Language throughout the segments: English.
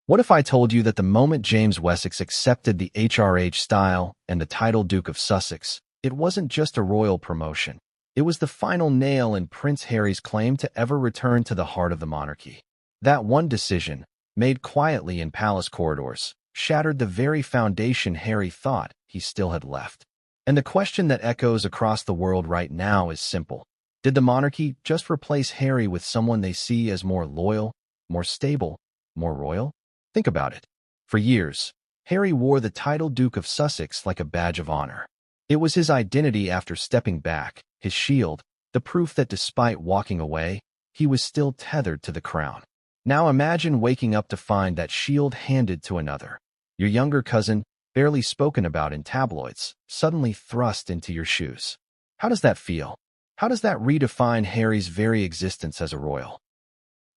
What if I told you that the moment James Wessex accepted the HRH style and the title Duke of Sussex, it wasn't just a royal promotion. It was the final nail in Prince Harry's claim to ever return to the heart of the monarchy. That one decision, made quietly in palace corridors, shattered the very foundation Harry thought he still had left. And the question that echoes across the world right now is simple. Did the monarchy just replace Harry with someone they see as more loyal, more stable, more royal? Think about it. For years, Harry wore the title Duke of Sussex like a badge of honor. It was his identity after stepping back, his shield, the proof that despite walking away, he was still tethered to the crown. Now imagine waking up to find that shield handed to another. Your younger cousin, barely spoken about in tabloids, suddenly thrust into your shoes. How does that feel? How does that redefine Harry's very existence as a royal?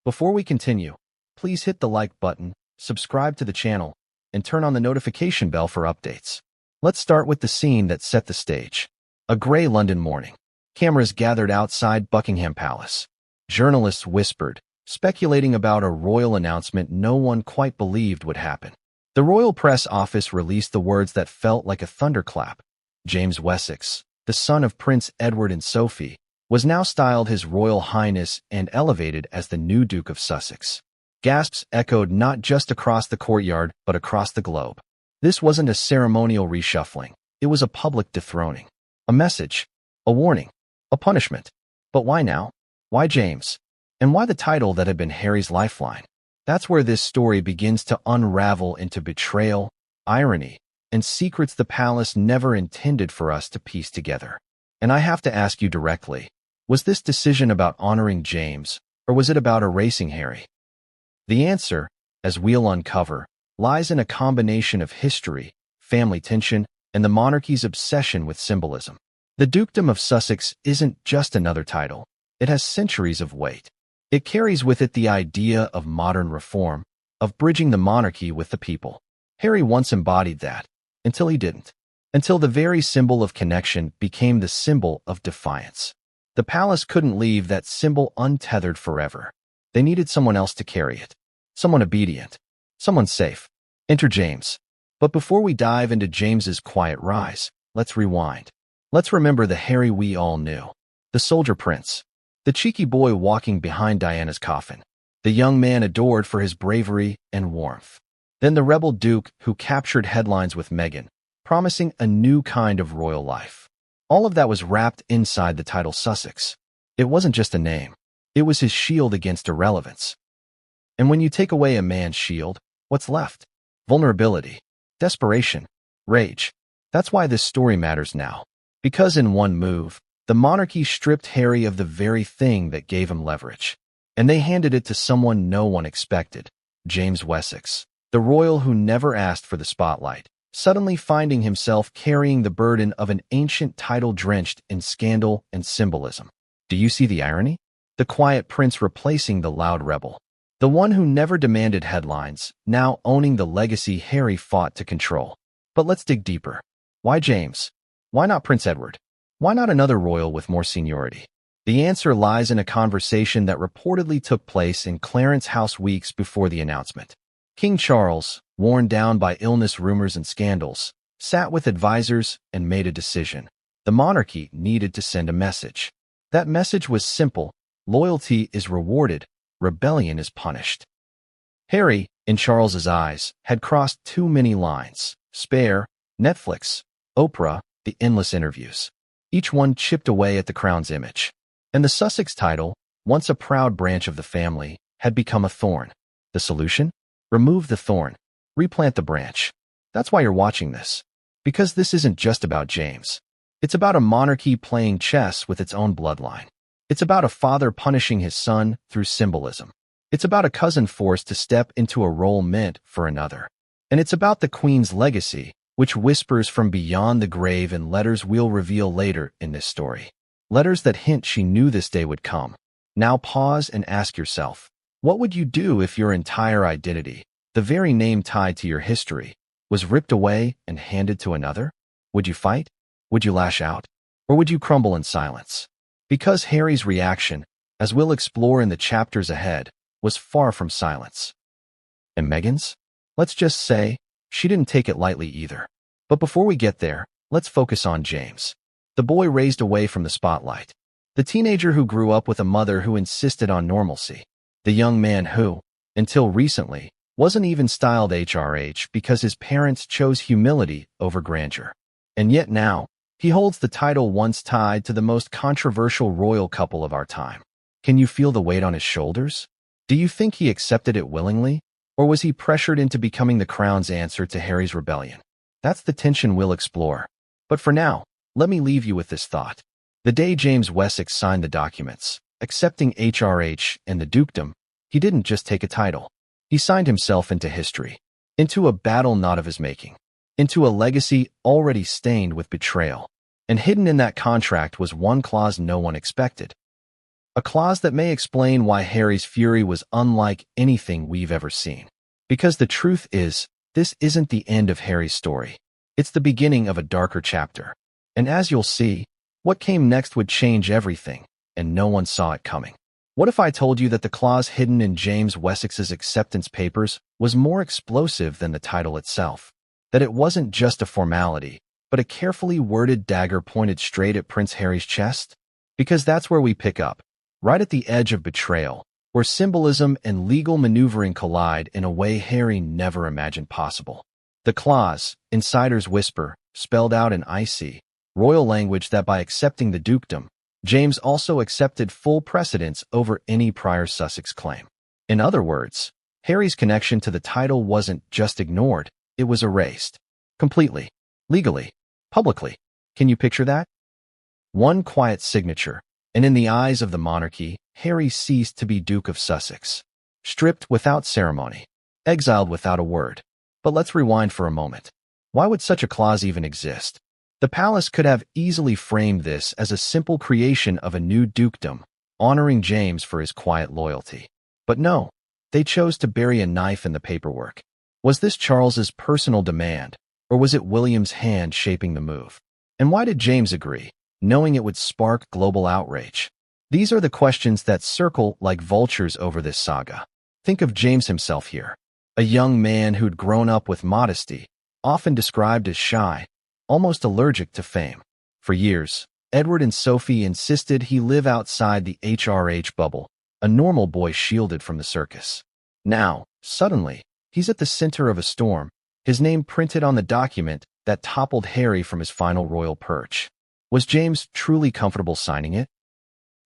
Before we continue, please hit the like button, subscribe to the channel, and turn on the notification bell for updates. Let's start with the scene that set the stage. A gray London morning. Cameras gathered outside Buckingham Palace. Journalists whispered, speculating about a royal announcement no one quite believed would happen. The royal press office released the words that felt like a thunderclap. James Wessex, the son of Prince Edward and Sophie, was now styled His Royal Highness and elevated as the new Duke of Sussex. Gasps echoed not just across the courtyard, but across the globe. This wasn't a ceremonial reshuffling. It was a public dethroning. A message, a warning, a punishment. But why now? Why James? And why the title that had been Harry's lifeline? That's where this story begins to unravel into betrayal, irony, and secrets the palace never intended for us to piece together. And I have to ask you directly, was this decision about honoring James, or was it about erasing Harry? The answer, as we'll uncover, lies in a combination of history, family tension, and the monarchy's obsession with symbolism. The Dukedom of Sussex isn't just another title. It has centuries of weight. It carries with it the idea of modern reform, of bridging the monarchy with the people. Harry once embodied that, until he didn't. Until the very symbol of connection became the symbol of defiance. The palace couldn't leave that symbol untethered forever. They needed someone else to carry it. Someone obedient. Someone safe. Enter James. But before we dive into James's quiet rise, let's rewind. Let's remember the Harry we all knew. The soldier prince. The cheeky boy walking behind Diana's coffin. The young man adored for his bravery and warmth. Then the rebel duke who captured headlines with Meghan, promising a new kind of royal life. All of that was wrapped inside the title Sussex. It wasn't just a name. It was his shield against irrelevance. And when you take away a man's shield, what's left? Vulnerability, desperation, rage. That's why this story matters now. Because in one move, the monarchy stripped Harry of the very thing that gave him leverage. And they handed it to someone no one expected, James Wessex, the royal who never asked for the spotlight, suddenly finding himself carrying the burden of an ancient title drenched in scandal and symbolism. Do you see the irony? The quiet prince replacing the loud rebel. The one who never demanded headlines, now owning the legacy Harry fought to control. But let's dig deeper. Why James? Why not Prince Edward? Why not another royal with more seniority? The answer lies in a conversation that reportedly took place in Clarence House weeks before the announcement. King Charles, worn down by illness rumors and scandals, sat with advisors and made a decision. The monarchy needed to send a message. That message was simple. Loyalty is rewarded. Rebellion is punished. Harry, in Charles's eyes, had crossed too many lines. Spare, Netflix, Oprah, the endless interviews. Each one chipped away at the crown's image. And the Sussex title, once a proud branch of the family, had become a thorn. The solution? Remove the thorn. Replant the branch. That's why you're watching this. Because this isn't just about James. It's about a monarchy playing chess with its own bloodline. It's about a father punishing his son through symbolism. It's about a cousin forced to step into a role meant for another. And it's about the Queen's legacy, which whispers from beyond the grave in letters we'll reveal later in this story. Letters that hint she knew this day would come. Now pause and ask yourself, what would you do if your entire identity, the very name tied to your history, was ripped away and handed to another? Would you fight? Would you lash out? Or would you crumble in silence? Because Harry's reaction, as we'll explore in the chapters ahead, was far from silence. And Meghan's? Let's just say, she didn't take it lightly either. But before we get there, let's focus on James. The boy raised away from the spotlight. The teenager who grew up with a mother who insisted on normalcy. The young man who, until recently, wasn't even styled HRH because his parents chose humility over grandeur. And yet now, he holds the title once tied to the most controversial royal couple of our time. Can you feel the weight on his shoulders? Do you think he accepted it willingly? Or was he pressured into becoming the crown's answer to Harry's rebellion? That's the tension we'll explore. But for now, let me leave you with this thought. The day James Wessex signed the documents, accepting HRH and the dukedom, he didn't just take a title. He signed himself into history, into a battle not of his making, into a legacy already stained with betrayal. And hidden in that contract was one clause no one expected. A clause that may explain why Harry's fury was unlike anything we've ever seen. Because the truth is, this isn't the end of Harry's story. It's the beginning of a darker chapter. And as you'll see, what came next would change everything, and no one saw it coming. What if I told you that the clause hidden in James Wessex's acceptance papers was more explosive than the title itself? That it wasn't just a formality, but a carefully worded dagger pointed straight at Prince Harry's chest? Because that's where we pick up, right at the edge of betrayal, where symbolism and legal maneuvering collide in a way Harry never imagined possible. The clause, insiders whisper, spelled out in icy, royal language that by accepting the dukedom, James also accepted full precedence over any prior Sussex claim. In other words, Harry's connection to the title wasn't just ignored, it was erased. Completely. Legally. Publicly. Can you picture that? One quiet signature, and in the eyes of the monarchy, Harry ceased to be Duke of Sussex. Stripped without ceremony. Exiled without a word. But let's rewind for a moment. Why would such a clause even exist? The palace could have easily framed this as a simple creation of a new dukedom, honoring James for his quiet loyalty. But no, they chose to bury a knife in the paperwork. Was this Charles's personal demand, or was it William's hand shaping the move? And why did James agree, knowing it would spark global outrage? These are the questions that circle like vultures over this saga. Think of James himself here, a young man who'd grown up with modesty, often described as shy, almost allergic to fame. For years, Edward and Sophie insisted he live outside the HRH bubble, a normal boy shielded from the circus. Now, suddenly, he's at the center of a storm, his name printed on the document that toppled Harry from his final royal perch. Was James truly comfortable signing it?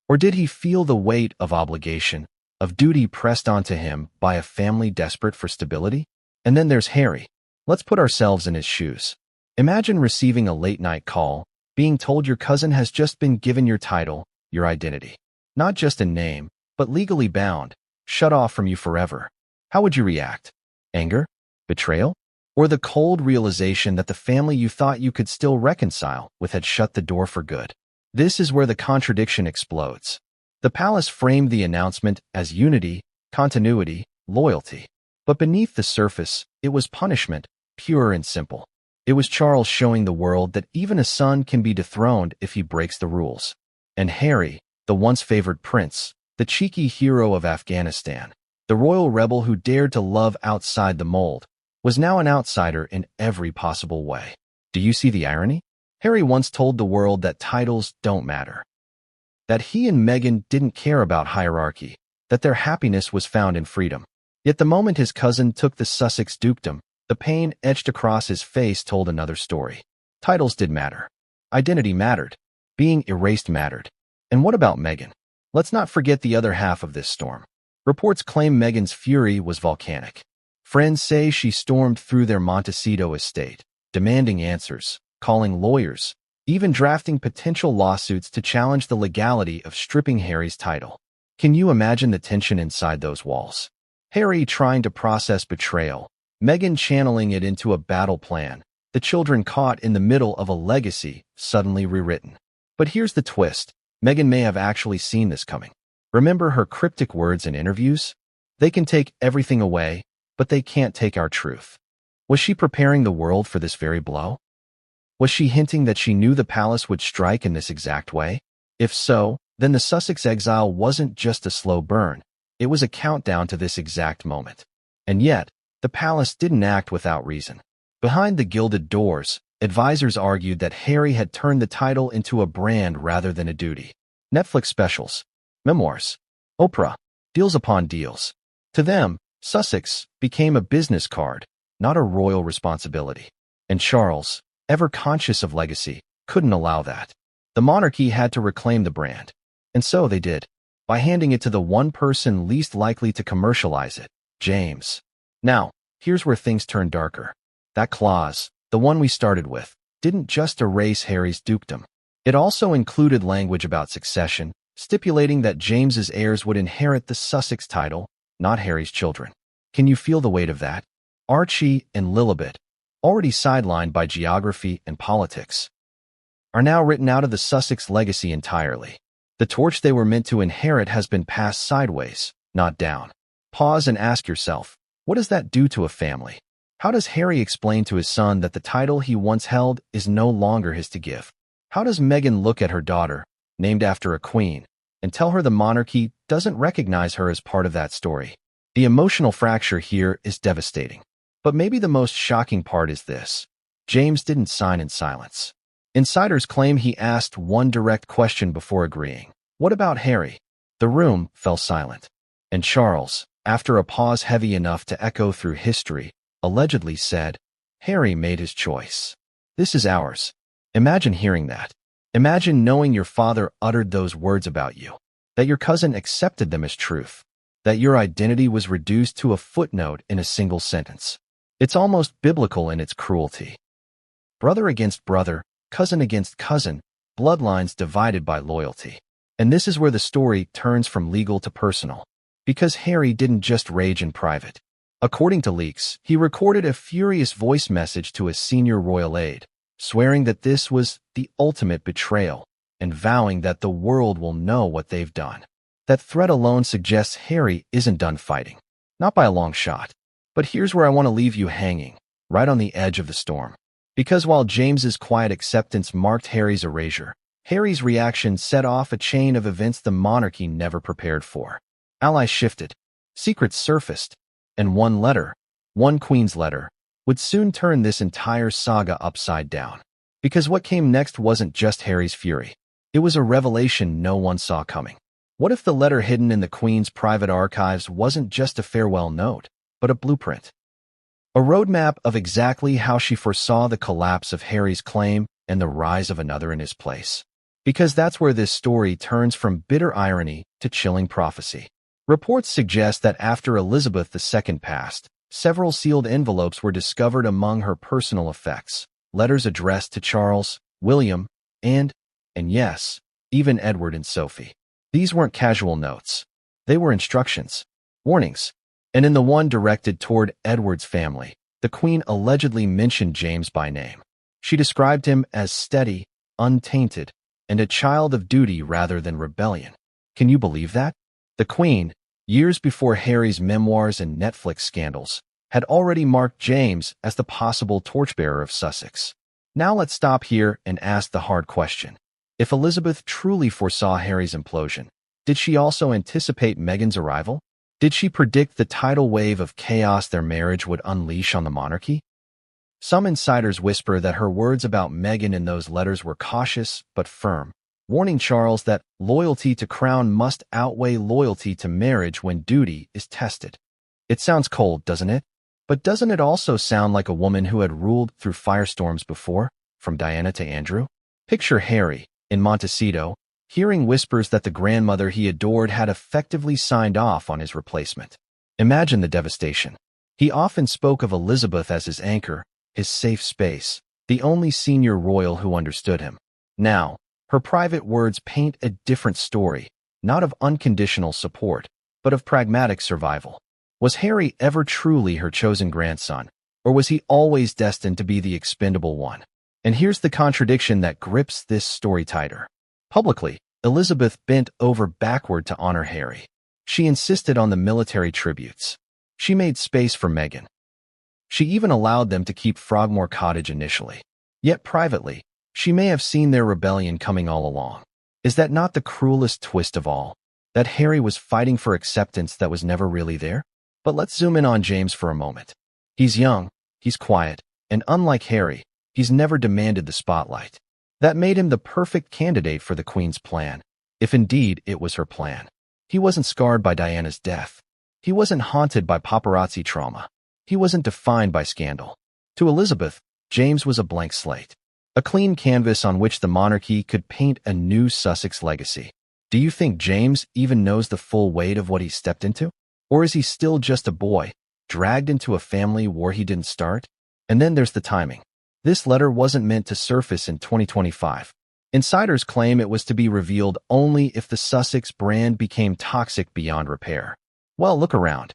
Or did he feel the weight of obligation, of duty pressed onto him by a family desperate for stability? And then there's Harry. Let's put ourselves in his shoes. Imagine receiving a late-night call, being told your cousin has just been given your title, your identity. Not just in name, but legally bound, shut off from you forever. How would you react? Anger? Betrayal? Or the cold realization that the family you thought you could still reconcile with had shut the door for good? This is where the contradiction explodes. The palace framed the announcement as unity, continuity, loyalty. But beneath the surface, it was punishment, pure and simple. It was Charles showing the world that even a son can be dethroned if he breaks the rules. And Harry, the once favored prince, the cheeky hero of Afghanistan, the royal rebel who dared to love outside the mold, was now an outsider in every possible way. Do you see the irony? Harry once told the world that titles don't matter. That he and Meghan didn't care about hierarchy, that their happiness was found in freedom. Yet the moment his cousin took the Sussex dukedom, the pain etched across his face told another story. Titles did matter. Identity mattered. Being erased mattered. And what about Meghan? Let's not forget the other half of this storm. Reports claim Meghan's fury was volcanic. Friends say she stormed through their Montecito estate, demanding answers, calling lawyers, even drafting potential lawsuits to challenge the legality of stripping Harry's title. Can you imagine the tension inside those walls? Harry trying to process betrayal, Meghan channeling it into a battle plan, the children caught in the middle of a legacy suddenly rewritten. But here's the twist. Meghan may have actually seen this coming. Remember her cryptic words in interviews? They can take everything away, but they can't take our truth. Was she preparing the world for this very blow? Was she hinting that she knew the palace would strike in this exact way? If so, then the Sussex exile wasn't just a slow burn. It was a countdown to this exact moment. And yet, The palace didn't act without reason. Behind the gilded doors, advisors argued that Harry had turned the title into a brand rather than a duty. Netflix specials, memoirs, Oprah, deals upon deals. To them, Sussex became a business card, not a royal responsibility. And Charles, ever conscious of legacy, couldn't allow that. The monarchy had to reclaim the brand. And so they did, by handing it to the one person least likely to commercialize it, James. Now, here's where things turn darker. That clause, the one we started with, didn't just erase Harry's dukedom. It also included language about succession, stipulating that James's heirs would inherit the Sussex title, not Harry's children. Can you feel the weight of that? Archie and Lilibet, already sidelined by geography and politics, are now written out of the Sussex legacy entirely. The torch they were meant to inherit has been passed sideways, not down. Pause and ask yourself, what does that do to a family? How does Harry explain to his son that the title he once held is no longer his to give? How does Meghan look at her daughter, named after a queen, and tell her the monarchy doesn't recognize her as part of that story? The emotional fracture here is devastating. But maybe the most shocking part is this. James didn't sign in silence. Insiders claim he asked one direct question before agreeing. What about Harry? The room fell silent. And Charles, after a pause heavy enough to echo through history, allegedly said, Harry made his choice. This is ours. Imagine hearing that. Imagine knowing your father uttered those words about you, that your cousin accepted them as truth, that your identity was reduced to a footnote in a single sentence. It's almost biblical in its cruelty. Brother against brother, cousin against cousin, bloodlines divided by loyalty. And this is where the story turns from legal to personal. Because Harry didn't just rage in private. According to leaks, he recorded a furious voice message to a senior royal aide, swearing that this was the ultimate betrayal, and vowing that the world will know what they've done. That threat alone suggests Harry isn't done fighting. Not by a long shot. But here's where I want to leave you hanging, right on the edge of the storm. Because while James's quiet acceptance marked Harry's erasure, Harry's reaction set off a chain of events the monarchy never prepared for. Allies shifted, secrets surfaced, and one queen's letter, would soon turn this entire saga upside down. Because what came next wasn't just Harry's fury. It was a revelation no one saw coming. What if the letter hidden in the Queen's private archives wasn't just a farewell note, but a blueprint? A roadmap of exactly how she foresaw the collapse of Harry's claim and the rise of another in his place. Because that's where this story turns from bitter irony to chilling prophecy. Reports suggest that after Elizabeth II passed, several sealed envelopes were discovered among her personal effects, letters addressed to Charles, William, and yes, even Edward and Sophie. These weren't casual notes. They were instructions, warnings. And in the one directed toward Edward's family, the Queen allegedly mentioned James by name. She described him as steady, untainted, and a child of duty rather than rebellion. Can you believe that? The Queen, years before Harry's memoirs and Netflix scandals, had already marked James as the possible torchbearer of Sussex. Now let's stop here and ask the hard question. If Elizabeth truly foresaw Harry's implosion, did she also anticipate Meghan's arrival? Did she predict the tidal wave of chaos their marriage would unleash on the monarchy? Some insiders whisper that her words about Meghan in those letters were cautious but firm, warning Charles that loyalty to crown must outweigh loyalty to marriage when duty is tested. It sounds cold, doesn't it? But doesn't it also sound like a woman who had ruled through firestorms before, from Diana to Andrew? Picture Harry, in Montecito, hearing whispers that the grandmother he adored had effectively signed off on his replacement. Imagine the devastation. He often spoke of Elizabeth as his anchor, his safe space, the only senior royal who understood him. Now, her private words paint a different story, not of unconditional support, but of pragmatic survival. Was Harry ever truly her chosen grandson, or was he always destined to be the expendable one? And here's the contradiction that grips this story tighter. Publicly, Elizabeth bent over backward to honor Harry. She insisted on the military tributes. She made space for Meghan. She even allowed them to keep Frogmore Cottage initially. Yet privately, she may have seen their rebellion coming all along. Is that not the cruelest twist of all? That Harry was fighting for acceptance that was never really there? But let's zoom in on James for a moment. He's young, he's quiet, and unlike Harry, he's never demanded the spotlight. That made him the perfect candidate for the Queen's plan, if indeed it was her plan. He wasn't scarred by Diana's death. He wasn't haunted by paparazzi trauma. He wasn't defined by scandal. To Elizabeth, James was a blank slate, a clean canvas on which the monarchy could paint a new Sussex legacy. Do you think James even knows the full weight of what he stepped into? Or is he still just a boy, dragged into a family war he didn't start? And then there's the timing. This letter wasn't meant to surface in 2025. Insiders claim it was to be revealed only if the Sussex brand became toxic beyond repair. Well, look around.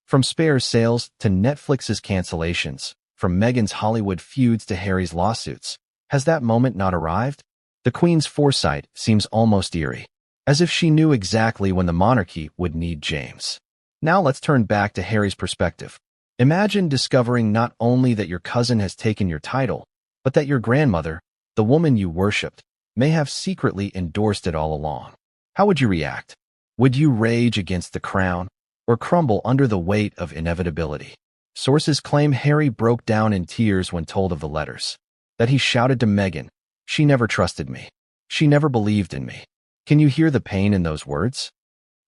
From Spare's sales to Netflix's cancellations, from Meghan's Hollywood feuds to Harry's lawsuits, has that moment not arrived? The Queen's foresight seems almost eerie, as if she knew exactly when the monarchy would need James. Now let's turn back to Harry's perspective. Imagine discovering not only that your cousin has taken your title, but that your grandmother, the woman you worshipped, may have secretly endorsed it all along. How would you react? Would you rage against the crown, or crumble under the weight of inevitability? Sources claim Harry broke down in tears when told of the letters, that he shouted to Meghan, "She never trusted me. She never believed in me." Can you hear the pain in those words?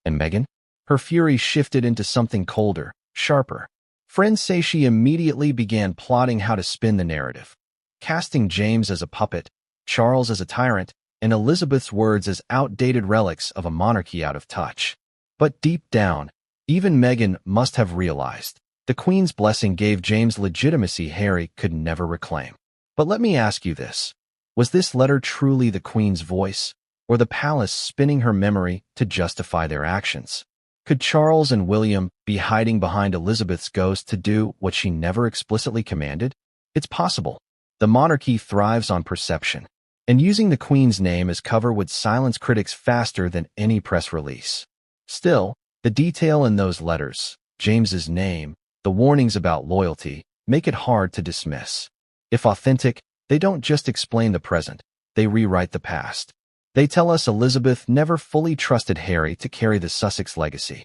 And Meghan? Her fury shifted into something colder, sharper. Friends say she immediately began plotting how to spin the narrative, casting James as a puppet, Charles as a tyrant, and Elizabeth's words as outdated relics of a monarchy out of touch. But deep down, even Meghan must have realized the Queen's blessing gave James legitimacy Harry could never reclaim. But let me ask you this. Was this letter truly the Queen's voice, or the palace spinning her memory to justify their actions? Could Charles and William be hiding behind Elizabeth's ghost to do what she never explicitly commanded? It's possible. The monarchy thrives on perception, and using the Queen's name as cover would silence critics faster than any press release. Still, the detail in those letters, James's name, the warnings about loyalty, make it hard to dismiss. If authentic, they don't just explain the present, they rewrite the past. They tell us Elizabeth never fully trusted Harry to carry the Sussex legacy.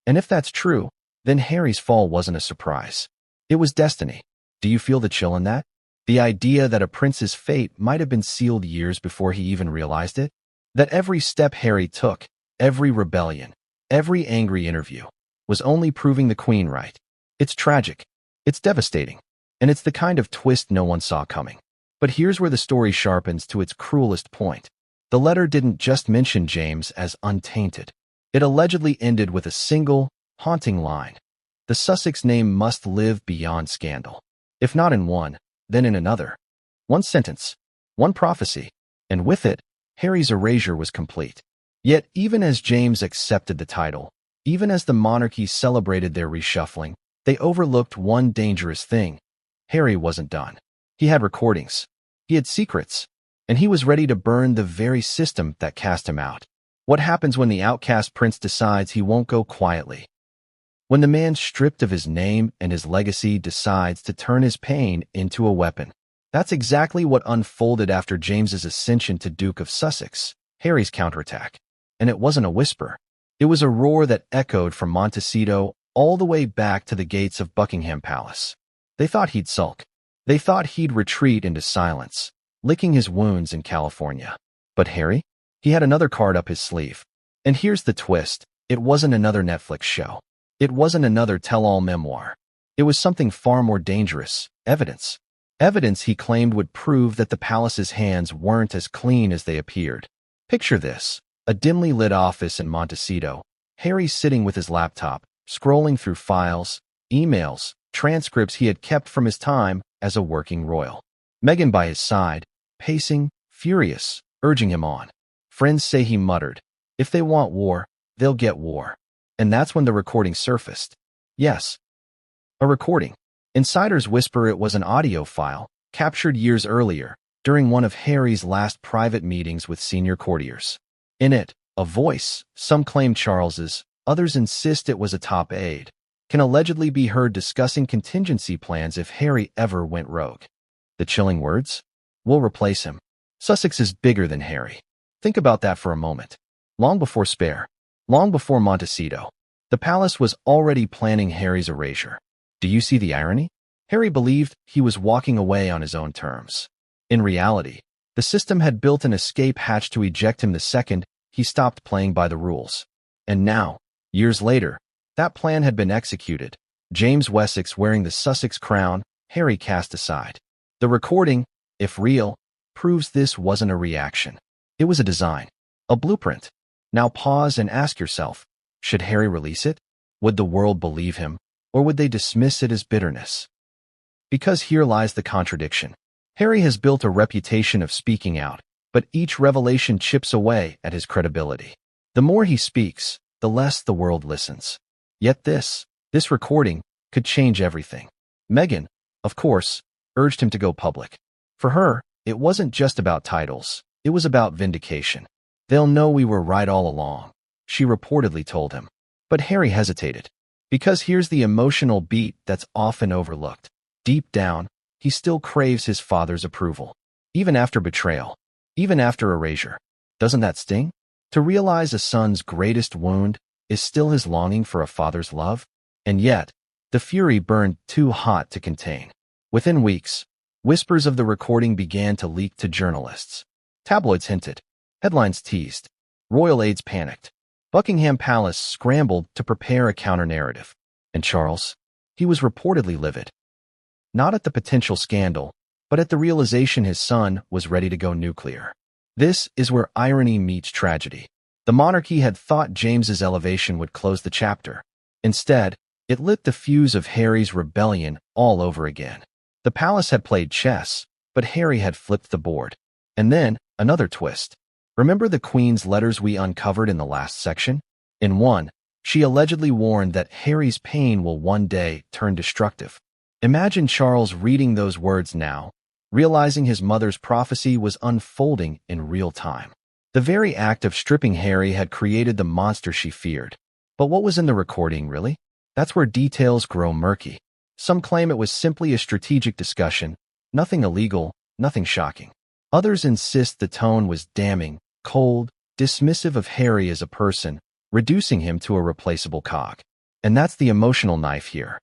And if that's true, then Harry's fall wasn't a surprise. It was destiny. Do you feel the chill in that? The idea that a prince's fate might have been sealed years before he even realized it? That every step Harry took, every rebellion, every angry interview, was only proving the Queen right. It's tragic. It's devastating. And it's the kind of twist no one saw coming. But here's where the story sharpens to its cruelest point. The letter didn't just mention James as untainted. It allegedly ended with a single, haunting line. The Sussex name must live beyond scandal. If not in one, then in another. One sentence, one prophecy, and with it, Harry's erasure was complete. Yet even as James accepted the title, even as the monarchy celebrated their reshuffling, they overlooked one dangerous thing. Harry wasn't done. He had recordings. He had secrets. And he was ready to burn the very system that cast him out. What happens when the outcast prince decides he won't go quietly? When the man stripped of his name and his legacy decides to turn his pain into a weapon? That's exactly what unfolded after James's ascension to Duke of Sussex, Harry's counterattack. And it wasn't a whisper. It was a roar that echoed from Montecito all the way back to the gates of Buckingham Palace. They thought he'd sulk. They thought he'd retreat into silence, licking his wounds in California. But Harry? He had another card up his sleeve. And here's the twist. It wasn't another Netflix show. It wasn't another tell-all memoir. It was something far more dangerous. Evidence. Evidence he claimed would prove that the palace's hands weren't as clean as they appeared. Picture this. A dimly lit office in Montecito. Harry sitting with his laptop, scrolling through files, emails, transcripts he had kept from his time as a working royal. Meghan by his side, pacing, furious, urging him on. Friends say he muttered, "If they want war, they'll get war." And that's when the recording surfaced. Yes, a recording. Insiders whisper it was an audio file, captured years earlier, during one of Harry's last private meetings with senior courtiers. In it, a voice, some claim Charles's, others insist it was a top aide, can allegedly be heard discussing contingency plans if Harry ever went rogue. The chilling words? "We'll replace him. Sussex is bigger than Harry." Think about that for a moment. Long before Spare, long before Montecito, the palace was already planning Harry's erasure. Do you see the irony? Harry believed he was walking away on his own terms. In reality, the system had built an escape hatch to eject him the second he stopped playing by the rules. And now, years later, that plan had been executed. James Wessex wearing the Sussex crown, Harry cast aside. The recording, if real, proves this wasn't a reaction. It was a design, a blueprint. Now pause and ask yourself, should Harry release it? Would the world believe him, or would they dismiss it as bitterness? Because here lies the contradiction. Harry has built a reputation of speaking out, but each revelation chips away at his credibility. The more he speaks, the less the world listens. Yet this recording could change everything. Meghan, of course, urged him to go public. For her, it wasn't just about titles. It was about vindication. They'll know we were right all along, she reportedly told him. But Harry hesitated. Because here's the emotional beat that's often overlooked. Deep down, he still craves his father's approval. Even after betrayal. Even after erasure. Doesn't that sting? To realize a son's greatest wound is still his longing for a father's love? And yet, the fury burned too hot to contain. Within weeks, whispers of the recording began to leak to journalists. Tabloids hinted. Headlines teased. Royal aides panicked. Buckingham Palace scrambled to prepare a counter-narrative. And Charles? He was reportedly livid. Not at the potential scandal, but at the realization his son was ready to go nuclear. This is where irony meets tragedy. The monarchy had thought James's elevation would close the chapter. Instead, it lit the fuse of Harry's rebellion all over again. The palace had played chess, but Harry had flipped the board. And then, another twist. Remember the Queen's letters we uncovered in the last section? In one, she allegedly warned that Harry's pain will one day turn destructive. Imagine Charles reading those words now, realizing his mother's prophecy was unfolding in real time. The very act of stripping Harry had created the monster she feared. But what was in the recording, really? That's where details grow murky. Some claim it was simply a strategic discussion, nothing illegal, nothing shocking. Others insist the tone was damning, cold, dismissive of Harry as a person, reducing him to a replaceable cog. And that's the emotional knife here.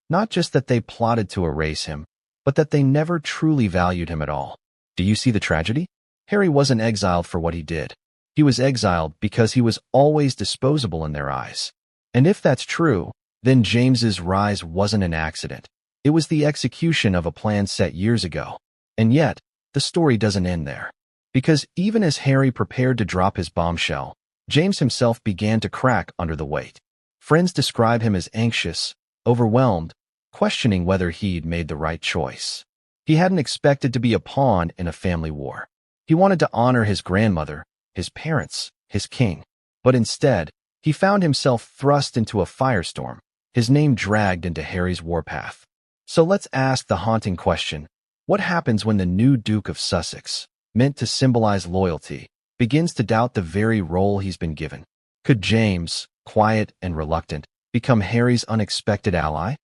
Not just that they plotted to erase him, but that they never truly valued him at all. Do you see the tragedy? Harry wasn't exiled for what he did. He was exiled because he was always disposable in their eyes. And if that's true, then James's rise wasn't an accident. It was the execution of a plan set years ago. And yet, the story doesn't end there. Because even as Harry prepared to drop his bombshell, James himself began to crack under the weight. Friends describe him as anxious, overwhelmed, questioning whether he'd made the right choice. He hadn't expected to be a pawn in a family war. He wanted to honor his grandmother, his parents, his king. But instead, he found himself thrust into a firestorm, his name dragged into Harry's warpath. So let's ask the haunting question, what happens when the new Duke of Sussex, meant to symbolize loyalty, begins to doubt the very role he's been given? Could James, quiet and reluctant, become Harry's unexpected ally?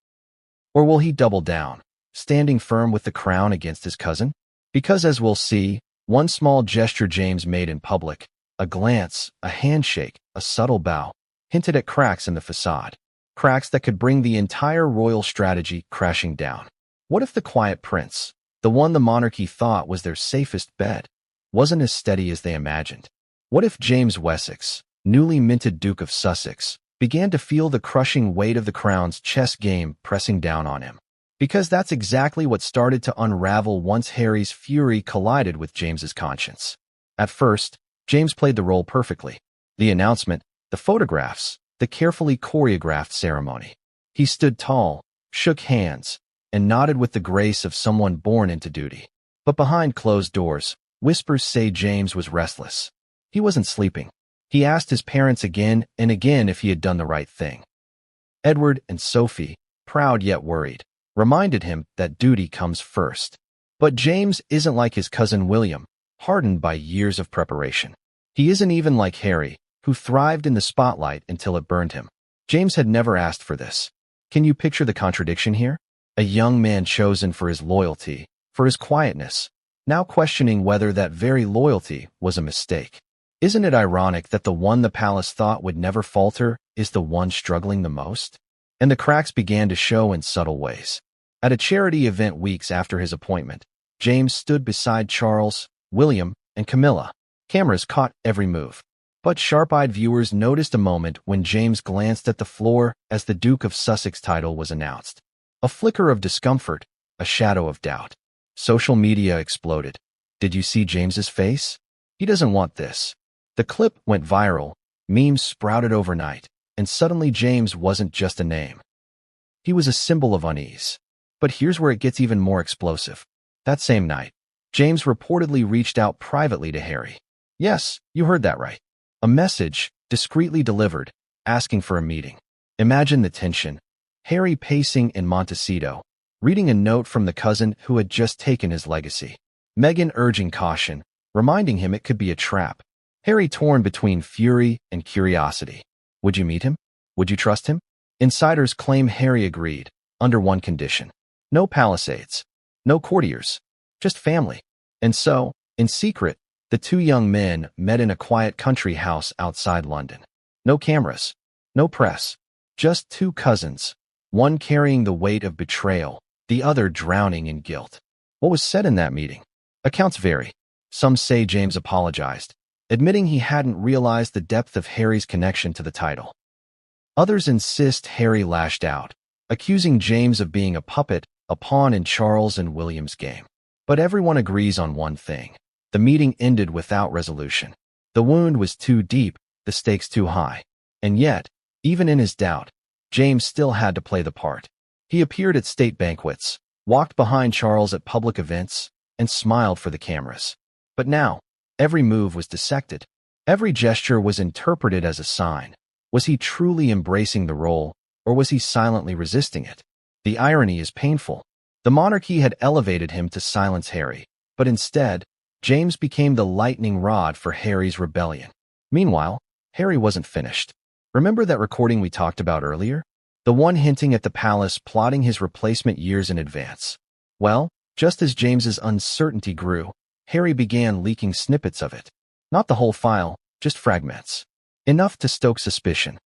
Or will he double down, standing firm with the crown against his cousin? Because as we'll see, one small gesture James made in public, a glance, a handshake, a subtle bow, hinted at cracks in the facade. Cracks that could bring the entire royal strategy crashing down. What if the quiet prince, the one the monarchy thought was their safest bet, wasn't as steady as they imagined? What if James Wessex, newly minted Duke of Sussex, began to feel the crushing weight of the crown's chess game pressing down on him? Because that's exactly what started to unravel once Harry's fury collided with James's conscience. At first, James played the role perfectly. The announcement, the photographs, the carefully choreographed ceremony. He stood tall, shook hands, and nodded with the grace of someone born into duty. But behind closed doors, whispers say James was restless. He wasn't sleeping. He asked his parents again and again if he had done the right thing. Edward and Sophie, proud yet worried, reminded him that duty comes first. But James isn't like his cousin William, hardened by years of preparation. He isn't even like Harry, who thrived in the spotlight until it burned him. James had never asked for this. Can you picture the contradiction here? A young man chosen for his loyalty, for his quietness, now questioning whether that very loyalty was a mistake. Isn't it ironic that the one the palace thought would never falter is the one struggling the most? and the cracks began to show in subtle ways. At a charity event weeks after his appointment, James stood beside Charles, William, and Camilla. Cameras caught every move. But sharp-eyed viewers noticed a moment when James glanced at the floor as the Duke of Sussex title was announced. A flicker of discomfort, a shadow of doubt. Social media exploded. Did you see James's face? He doesn't want this. The clip went viral, memes sprouted overnight, and suddenly James wasn't just a name. He was a symbol of unease. But here's where it gets even more explosive. That same night, James reportedly reached out privately to Harry. Yes, you heard that right. A message, discreetly delivered, asking for a meeting. Imagine the tension. Harry pacing in Montecito, reading a note from the cousin who had just taken his legacy. Meghan urging caution, reminding him it could be a trap. Harry torn between fury and curiosity. Would you meet him? Would you trust him? Insiders claim Harry agreed, under one condition. No palisades. No courtiers. Just family. And so, in secret, the two young men met in a quiet country house outside London. No cameras. No press. Just two cousins, one carrying the weight of betrayal, the other drowning in guilt. What was said in that meeting? Accounts vary. Some say James apologized, admitting he hadn't realized the depth of Harry's connection to the title. Others insist Harry lashed out, accusing James of being a puppet, a pawn in Charles and William's game. But everyone agrees on one thing. The meeting ended without resolution. The wound was too deep, the stakes too high. And yet, even in his doubt, James still had to play the part. He appeared at state banquets, walked behind Charles at public events, and smiled for the cameras. But now, every move was dissected. Every gesture was interpreted as a sign. Was he truly embracing the role, or was he silently resisting it? The irony is painful. The monarchy had elevated him to silence Harry, but instead, James became the lightning rod for Harry's rebellion. Meanwhile, Harry wasn't finished. Remember that recording we talked about earlier? The one hinting at the palace plotting his replacement years in advance. Well, just as James's uncertainty grew, Harry began leaking snippets of it. Not the whole file, just fragments. Enough to stoke suspicion.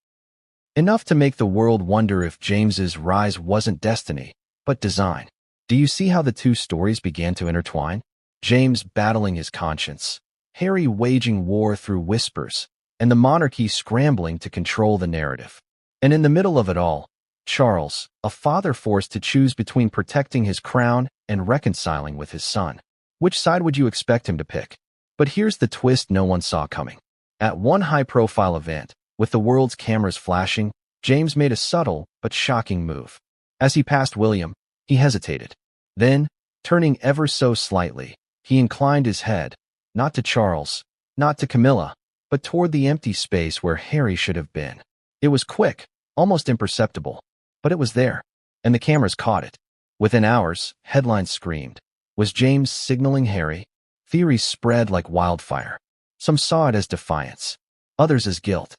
Enough to make the world wonder if James's rise wasn't destiny, but design. Do you see how the two stories began to intertwine? James battling his conscience, Harry waging war through whispers, and the monarchy scrambling to control the narrative. And in the middle of it all, Charles, a father forced to choose between protecting his crown and reconciling with his son. Which side would you expect him to pick? But here's the twist no one saw coming. At one high-profile event, with the world's cameras flashing, James made a subtle but shocking move. As he passed William, he hesitated. Then, turning ever so slightly, he inclined his head, not to Charles, not to Camilla, but toward the empty space where Harry should have been. It was quick, almost imperceptible, but it was there, and the cameras caught it. Within hours, headlines screamed. Was James signaling Harry? Theories spread like wildfire. Some saw it as defiance, others as guilt.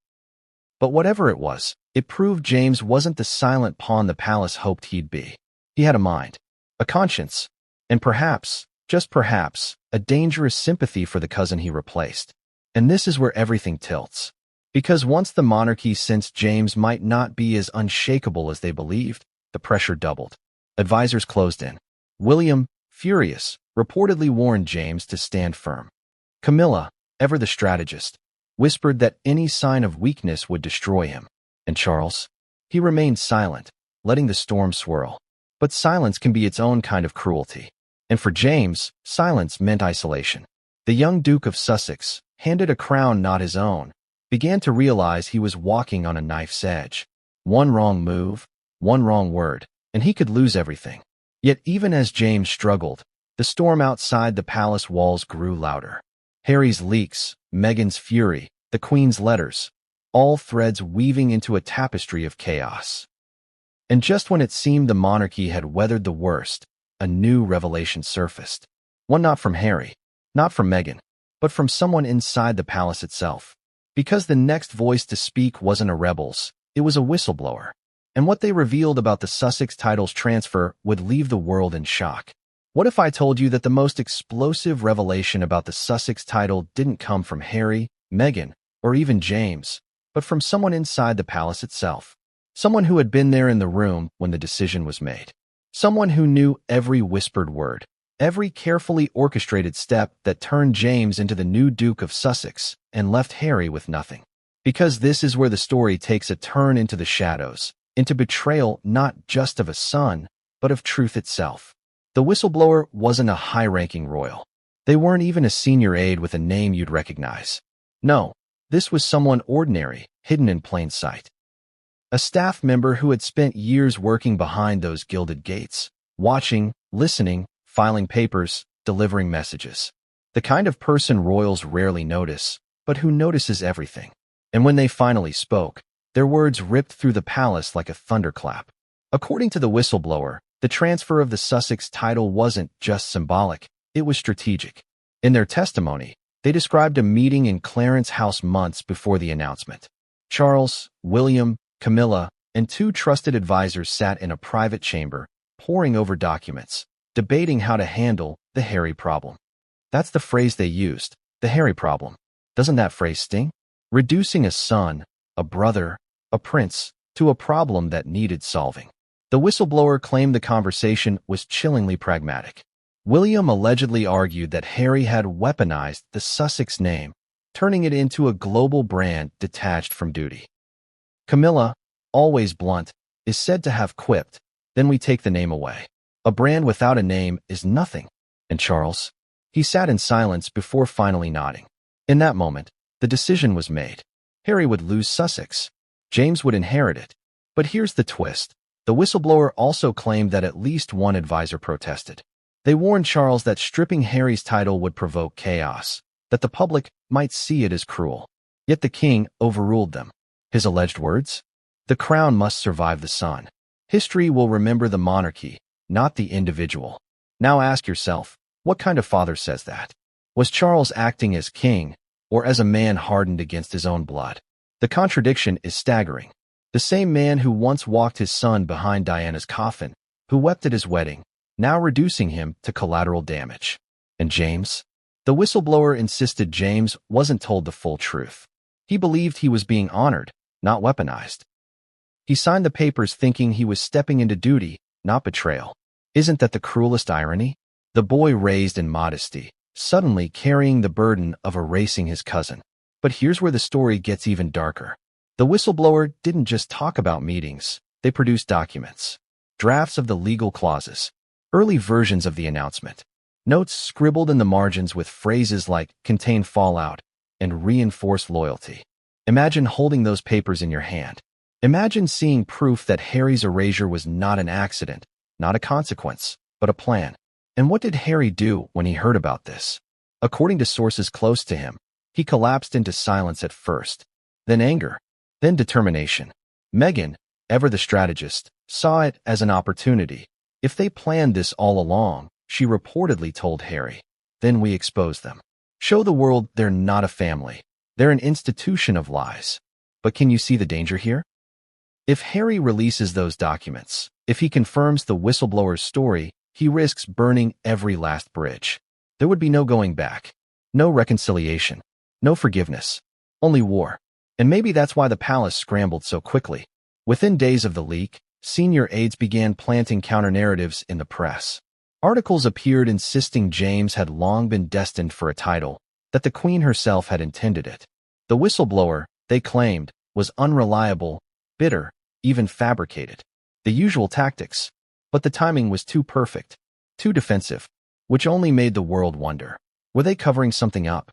But whatever it was, it proved James wasn't the silent pawn the palace hoped he'd be. He had a mind, a conscience, and perhaps, just perhaps, a dangerous sympathy for the cousin he replaced. And this is where everything tilts. Because once the monarchy sensed James might not be as unshakable as they believed, the pressure doubled. Advisors closed in. William, furious, reportedly warned James to stand firm. Camilla, ever the strategist, whispered that any sign of weakness would destroy him. And Charles? He remained silent, letting the storm swirl. But silence can be its own kind of cruelty. And for James, silence meant isolation. The young Duke of Sussex, handed a crown not his own, began to realize he was walking on a knife's edge. One wrong move, one wrong word, and he could lose everything. Yet even as James struggled, the storm outside the palace walls grew louder. Harry's leaks, Meghan's fury, the Queen's letters, all threads weaving into a tapestry of chaos. And just when it seemed the monarchy had weathered the worst, a new revelation surfaced. One not from Harry, not from Meghan, but from someone inside the palace itself. Because the next voice to speak wasn't a rebel's, it was a whistleblower. And what they revealed about the Sussex title's transfer would leave the world in shock. What if I told you that the most explosive revelation about the Sussex title didn't come from Harry, Meghan, or even James, but from someone inside the palace itself? Someone who had been there in the room when the decision was made. Someone who knew every whispered word, every carefully orchestrated step that turned James into the new Duke of Sussex and left Harry with nothing. Because this is where the story takes a turn into the shadows, into betrayal not just of a son, but of truth itself. The whistleblower wasn't a high-ranking royal. They weren't even a senior aide with a name you'd recognize. No, this was someone ordinary, hidden in plain sight. A staff member who had spent years working behind those gilded gates, watching, listening, filing papers, delivering messages. The kind of person royals rarely notice, but who notices everything. And when they finally spoke, their words ripped through the palace like a thunderclap. According to the whistleblower, the transfer of the Sussex title wasn't just symbolic, it was strategic. In their testimony, they described a meeting in Clarence House months before the announcement. Charles, William, Camilla, and two trusted advisors sat in a private chamber, poring over documents, debating how to handle the Harry problem. That's the phrase they used, the Harry problem. Doesn't that phrase sting? Reducing a son, a brother, a prince, to a problem that needed solving. The whistleblower claimed the conversation was chillingly pragmatic. William allegedly argued that Harry had weaponized the Sussex name, turning it into a global brand detached from duty. Camilla, always blunt, is said to have quipped, "Then we take the name away. A brand without a name is nothing." And Charles? He sat in silence before finally nodding. In that moment, the decision was made. Harry would lose Sussex. James would inherit it. But here's the twist. The whistleblower also claimed that at least one advisor protested. They warned Charles that stripping Harry's title would provoke chaos, that the public might see it as cruel. Yet the king overruled them. His alleged words? The crown must survive the son. History will remember the monarchy, not the individual. Now ask yourself, what kind of father says that? Was Charles acting as king, or as a man hardened against his own blood? The contradiction is staggering. The same man who once walked his son behind Diana's coffin, who wept at his wedding, now reducing him to collateral damage. And James? The whistleblower insisted James wasn't told the full truth. He believed he was being honored, not weaponized. He signed the papers thinking he was stepping into duty, not betrayal. Isn't that the cruelest irony? The boy raised in modesty, suddenly carrying the burden of erasing his cousin. But here's where the story gets even darker. The whistleblower didn't just talk about meetings, they produced documents. Drafts of the legal clauses, early versions of the announcement, notes scribbled in the margins with phrases like "contain fallout" and "reinforce loyalty." Imagine holding those papers in your hand. Imagine seeing proof that Harry's erasure was not an accident, not a consequence, but a plan. And what did Harry do when he heard about this? According to sources close to him, he collapsed into silence at first, then anger, then determination. Meghan, ever the strategist, saw it as an opportunity. If they planned this all along, she reportedly told Harry, then we expose them. Show the world they're not a family. They're an institution of lies. But can you see the danger here? If Harry releases those documents, if he confirms the whistleblower's story, he risks burning every last bridge. There would be no going back, no reconciliation, no forgiveness, only war. And maybe that's why the palace scrambled so quickly. Within days of the leak, senior aides began planting counter-narratives in the press. Articles appeared insisting James had long been destined for a title, that the Queen herself had intended it. The whistleblower, they claimed, was unreliable, bitter, even fabricated. The usual tactics. But the timing was too perfect, too defensive, which only made the world wonder. Were they covering something up?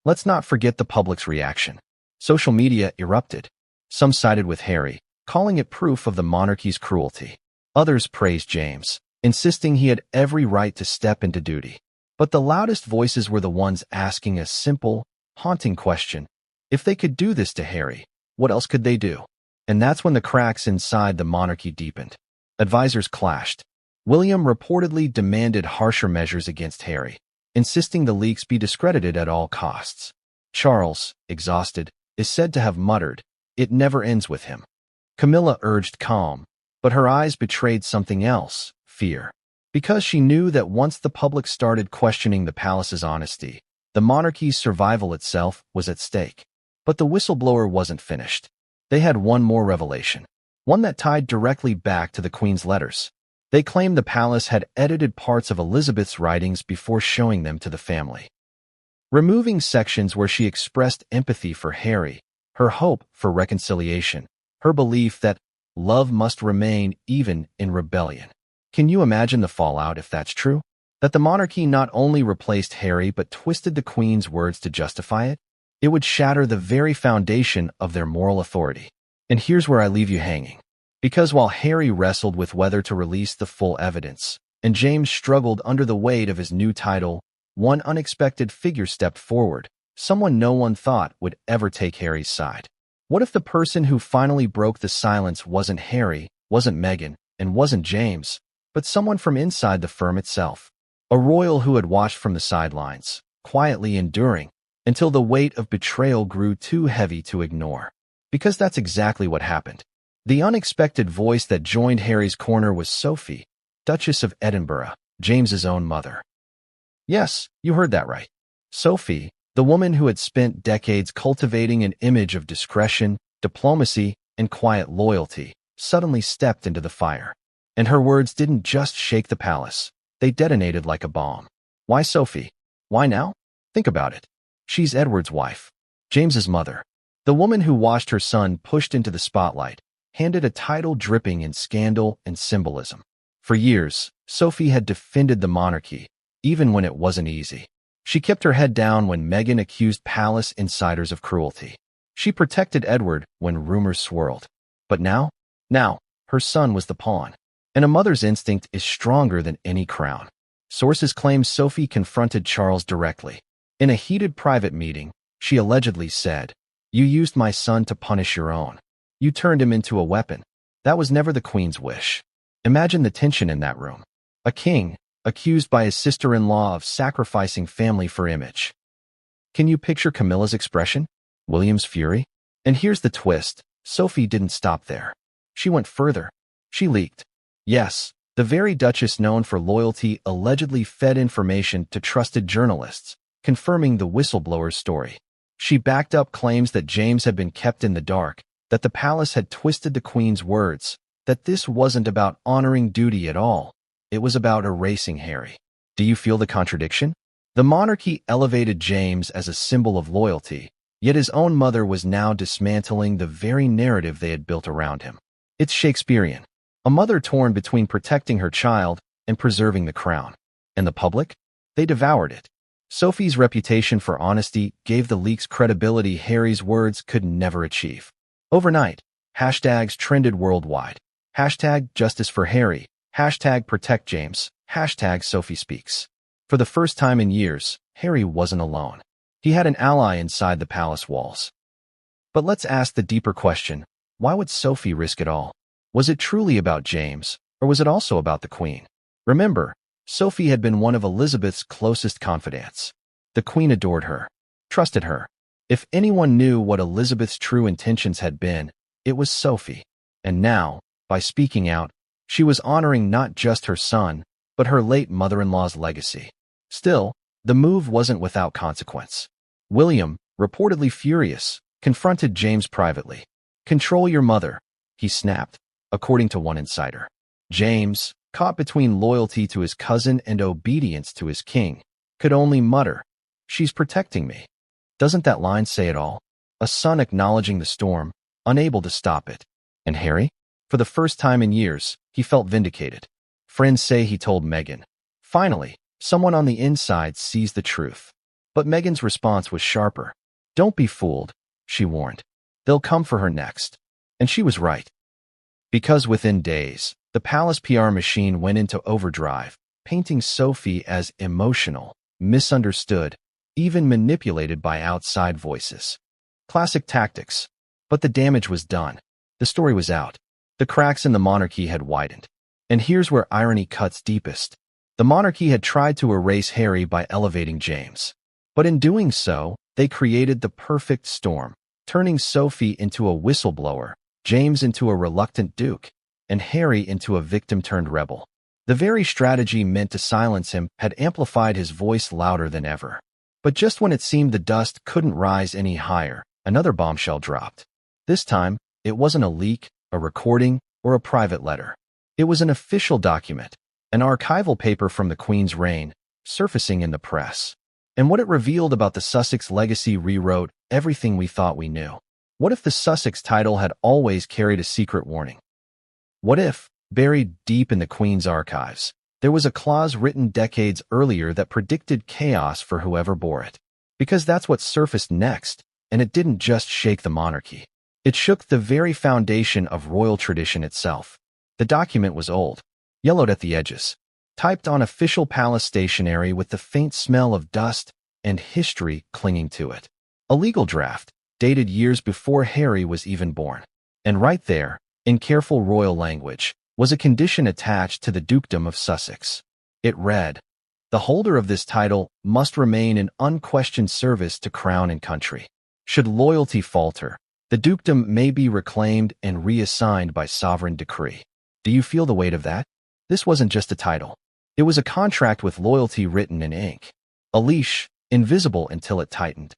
Let's not forget the public's reaction. Social media erupted. Some sided with Harry, calling it proof of the monarchy's cruelty. Others praised James, insisting he had every right to step into duty. But the loudest voices were the ones asking a simple, haunting question. If they could do this to Harry, what else could they do? And that's when the cracks inside the monarchy deepened. Advisors clashed. William reportedly demanded harsher measures against Harry, insisting the leaks be discredited at all costs. Charles, exhausted, is said to have muttered, "It never ends with him." Camilla urged calm, but her eyes betrayed something else, fear. Because she knew that once the public started questioning the palace's honesty, the monarchy's survival itself was at stake. But the whistleblower wasn't finished. They had one more revelation. one that tied directly back to the Queen's letters. They claimed the palace had edited parts of Elizabeth's writings before showing them to the family, removing sections where she expressed empathy for Harry, her hope for reconciliation, her belief that love must remain even in rebellion. Can you imagine the fallout if that's true? That the monarchy not only replaced Harry but twisted the Queen's words to justify it? It would shatter the very foundation of their moral authority. And here's where I leave you hanging. Because while Harry wrestled with whether to release the full evidence, and James struggled under the weight of his new title, one unexpected figure stepped forward, someone no one thought would ever take Harry's side. What if the person who finally broke the silence wasn't Harry, wasn't Meghan, and wasn't James, but someone from inside the firm itself? A royal who had watched from the sidelines, quietly enduring, until the weight of betrayal grew too heavy to ignore. Because that's exactly what happened. The unexpected voice that joined Harry's corner was Sophie, Duchess of Edinburgh, James's own mother. Yes, you heard that right. Sophie, the woman who had spent decades cultivating an image of discretion, diplomacy, and quiet loyalty, suddenly stepped into the fire. And her words didn't just shake the palace. They detonated like a bomb. Why Sophie? Why now? Think about it. She's Edward's wife, James's mother, the woman who watched her son pushed into the spotlight, handed a title dripping in scandal and symbolism. For years, Sophie had defended the monarchy, even when it wasn't easy. She kept her head down when Meghan accused palace insiders of cruelty. She protected Edward when rumors swirled. But now, her son was the pawn. And a mother's instinct is stronger than any crown. Sources claim Sophie confronted Charles directly. In a heated private meeting, she allegedly said, "You used my son to punish your own. You turned him into a weapon. That was never the Queen's wish." Imagine the tension in that room. A king, accused by his sister-in-law of sacrificing family for image. Can you picture Camilla's expression? William's fury? And here's the twist. Sophie didn't stop there. She went further. She leaked. Yes, the very Duchess known for loyalty allegedly fed information to trusted journalists, confirming the whistleblower's story. She backed up claims that James had been kept in the dark, that the palace had twisted the Queen's words, that this wasn't about honoring duty at all. It was about erasing Harry. Do you feel the contradiction? The monarchy elevated James as a symbol of loyalty, yet his own mother was now dismantling the very narrative they had built around him. It's Shakespearean. A mother torn between protecting her child and preserving the crown. And the public? They devoured it. Sophie's reputation for honesty gave the leaks credibility Harry's words could never achieve. Overnight, hashtags trended worldwide. Hashtag justice for Harry. Hashtag protect James. Hashtag Sophie speaks. For the first time in years, Harry wasn't alone. He had an ally inside the palace walls. But let's ask the deeper question. Why would Sophie risk it all? Was it truly about James, or was it also about the Queen? Remember, Sophie had been one of Elizabeth's closest confidants. The Queen adored her, trusted her. If anyone knew what Elizabeth's true intentions had been, it was Sophie. And now, by speaking out, she was honoring not just her son, but her late mother-in-law's legacy. Still, the move wasn't without consequence. William, reportedly furious, confronted James privately. "Control your mother," he snapped, according to one insider. James, caught between loyalty to his cousin and obedience to his king, could only mutter, "She's protecting me." Doesn't that line say it all? A son acknowledging the storm, unable to stop it. And Harry? For the first time in years, he felt vindicated. Friends say he told Meghan. Finally, someone on the inside sees the truth. But Meghan's response was sharper. "Don't be fooled," she warned. "They'll come for her next." And she was right. Because within days, the palace PR machine went into overdrive, painting Sophie as emotional, misunderstood, even manipulated by outside voices. Classic tactics. But the damage was done. The story was out. The cracks in the monarchy had widened. And here's where irony cuts deepest. The monarchy had tried to erase Harry by elevating James. But in doing so, they created the perfect storm, turning Sophie into a whistleblower, James into a reluctant duke, and Harry into a victim-turned-rebel. The very strategy meant to silence him had amplified his voice louder than ever. But just when it seemed the dust couldn't rise any higher, another bombshell dropped. This time, it wasn't a leak, a recording, or a private letter. It was an official document, an archival paper from the Queen's reign, surfacing in the press. And what it revealed about the Sussex legacy rewrote everything we thought we knew. What if the Sussex title had always carried a secret warning? What if, buried deep in the Queen's archives, there was a clause written decades earlier that predicted chaos for whoever bore it? Because that's what surfaced next, and it didn't just shake the monarchy. It shook the very foundation of royal tradition itself. The document was old, yellowed at the edges, typed on official palace stationery with the faint smell of dust and history clinging to it. A legal draft, dated years before Harry was even born. And right there, in careful royal language, was a condition attached to the Dukedom of Sussex. It read, "The holder of this title must remain in unquestioned service to crown and country. Should loyalty falter, the dukedom may be reclaimed and reassigned by sovereign decree." Do you feel the weight of that? This wasn't just a title. It was a contract with loyalty written in ink. A leash, invisible until it tightened.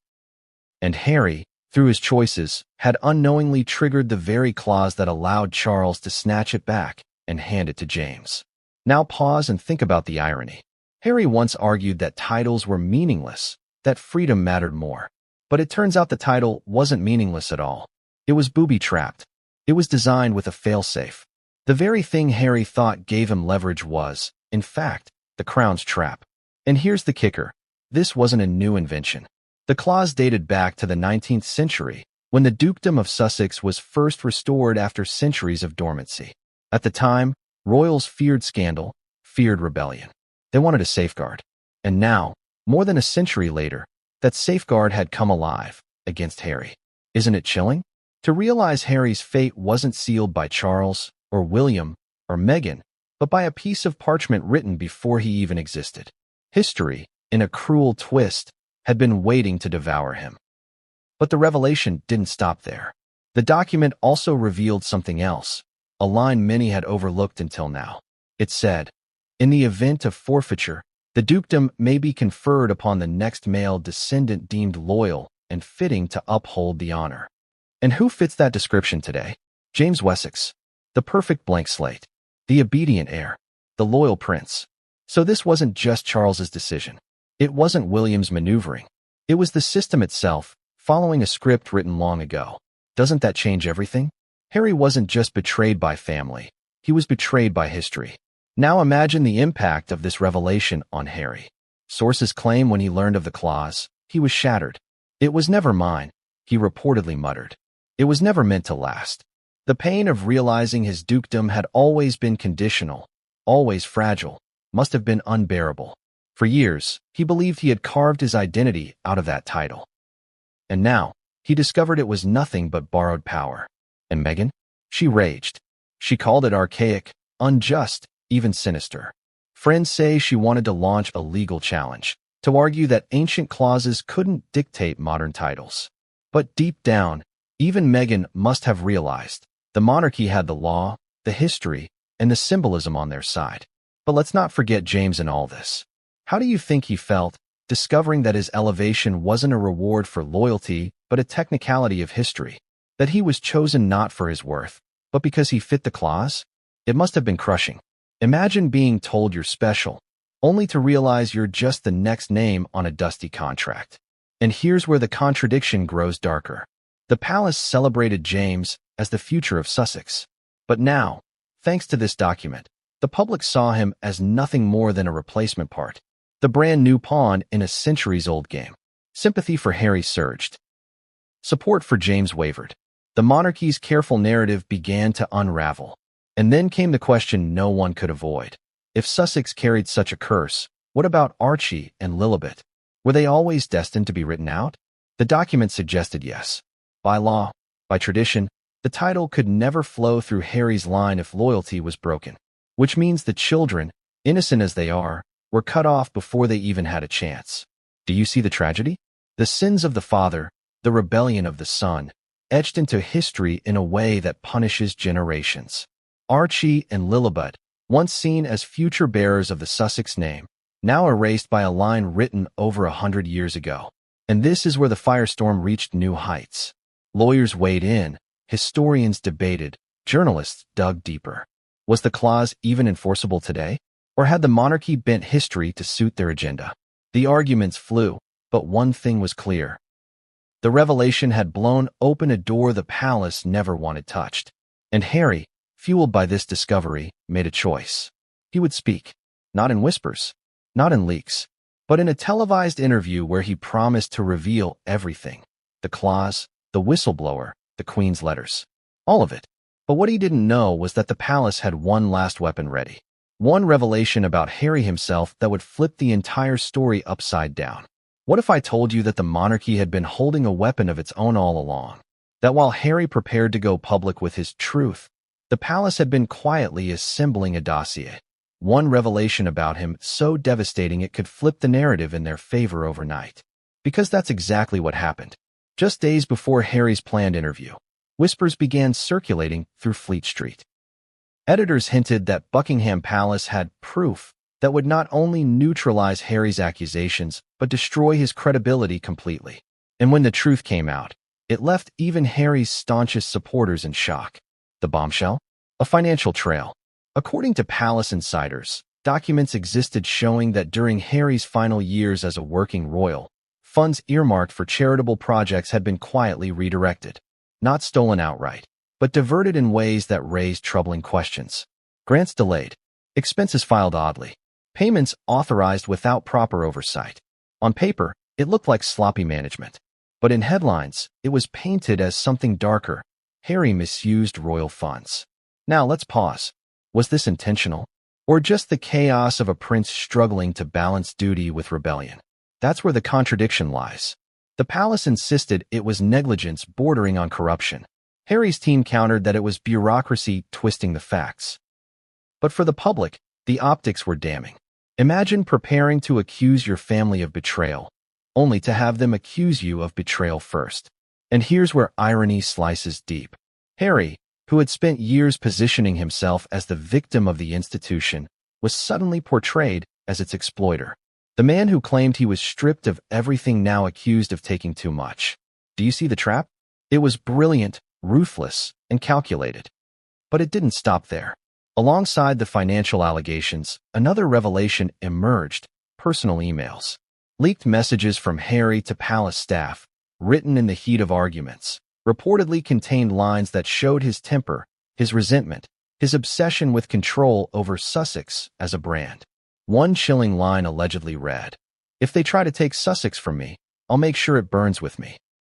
And Harry, through his choices, had unknowingly triggered the very clause that allowed Charles to snatch it back and hand it to James. Now pause and think about the irony. Harry once argued that titles were meaningless, that freedom mattered more. But it turns out the title wasn't meaningless at all. It was booby-trapped. It was designed with a failsafe. The very thing Harry thought gave him leverage was, in fact, the crown's trap. And here's the kicker. This wasn't a new invention. The clause dated back to the 19th century, when the Dukedom of Sussex was first restored after centuries of dormancy. At the time, royals feared scandal, feared rebellion. They wanted a safeguard. And now, more than a century later, that safeguard had come alive against Harry. Isn't it chilling? To realize Harry's fate wasn't sealed by Charles, or William, or Meghan, but by a piece of parchment written before he even existed. History, in a cruel twist, had been waiting to devour him. But the revelation didn't stop there. The document also revealed something else, a line many had overlooked until now. It said, "In the event of forfeiture, the dukedom may be conferred upon the next male descendant deemed loyal and fitting to uphold the honor." And who fits that description today? James Wessex, the perfect blank slate, the obedient heir, the loyal prince. So this wasn't just Charles's decision. It wasn't William's maneuvering. It was the system itself, following a script written long ago. Doesn't that change everything? Harry wasn't just betrayed by family. He was betrayed by history. Now imagine the impact of this revelation on Harry. Sources claim when he learned of the clause, he was shattered. "It was never mine," he reportedly muttered. "It was never meant to last." The pain of realizing his dukedom had always been conditional, always fragile, must have been unbearable. For years, he believed he had carved his identity out of that title. And now, he discovered it was nothing but borrowed power. And Meghan? She raged. She called it archaic, unjust, even sinister. Friends say she wanted to launch a legal challenge, to argue that ancient clauses couldn't dictate modern titles. But deep down, even Meghan must have realized the monarchy had the law, the history, and the symbolism on their side. But let's not forget James in all this. How do you think he felt, discovering that his elevation wasn't a reward for loyalty, but a technicality of history? That he was chosen not for his worth, but because he fit the clause? It must have been crushing. Imagine being told you're special, only to realize you're just the next name on a dusty contract. And here's where the contradiction grows darker. The palace celebrated James as the future of Sussex. But now, thanks to this document, the public saw him as nothing more than a replacement part. The brand new pawn in a centuries-old game. Sympathy for Harry surged. Support for James wavered. The monarchy's careful narrative began to unravel. And then came the question no one could avoid. If Sussex carried such a curse, what about Archie and Lilibet? Were they always destined to be written out? The document suggested yes. By law, by tradition, the title could never flow through Harry's line if loyalty was broken. Which means the children, innocent as they are, were cut off before they even had a chance. Do you see the tragedy? The sins of the father, the rebellion of the son, etched into history in a way that punishes generations. Archie and Lilibet, once seen as future bearers of the Sussex name, now erased by a line written over 100 years ago. And this is where the firestorm reached new heights. Lawyers weighed in, historians debated, Journalists dug deeper. Was the clause even enforceable today? Or had the monarchy bent history to suit their agenda? The arguments flew, but one thing was clear. The revelation had blown open a door the palace never wanted touched. And Harry, fueled by this discovery, made a choice. He would speak, not in whispers, not in leaks, but in a televised interview where he promised to reveal everything. The clause, the whistleblower, the Queen's letters. All of it. But what he didn't know was that the palace had one last weapon ready. One revelation about Harry himself that would flip the entire story upside down. What if I told you that the monarchy had been holding a weapon of its own all along? That while Harry prepared to go public with his truth, the palace had been quietly assembling a dossier. One revelation about him so devastating it could flip the narrative in their favor overnight. Because that's exactly what happened. Just days before Harry's planned interview, whispers began circulating through Fleet Street. Editors hinted that Buckingham Palace had proof that would not only neutralize Harry's accusations, but destroy his credibility completely. And when the truth came out, it left even Harry's staunchest supporters in shock. The bombshell? A financial trail. According to palace insiders, documents existed showing that during Harry's final years as a working royal, funds earmarked for charitable projects had been quietly redirected. Not stolen outright, but diverted in ways that raised troubling questions. Grants delayed. Expenses filed oddly. Payments authorized without proper oversight. On paper, it looked like sloppy management. But in headlines, it was painted as something darker. Harry misused royal funds. Now let's pause. Was this intentional? Or just the chaos of a prince struggling to balance duty with rebellion? That's where the contradiction lies. The palace insisted it was negligence bordering on corruption. Harry's team countered that it was bureaucracy twisting the facts. But for the public, the optics were damning. Imagine preparing to accuse your family of betrayal, only to have them accuse you of betrayal first. And here's where irony slices deep. Harry, who had spent years positioning himself as the victim of the institution, was suddenly portrayed as its exploiter. The man who claimed he was stripped of everything now accused of taking too much. Do you see the trap? It was brilliant, ruthless, and calculated. But it didn't stop there. Alongside the financial allegations, another revelation emerged: personal emails. Leaked messages from Harry to palace staff, written in the heat of arguments, reportedly contained lines that showed his temper, his resentment, his obsession with control over Sussex as a brand. One chilling line allegedly read, "If they try to take Sussex from me, I'll make sure it burns with me."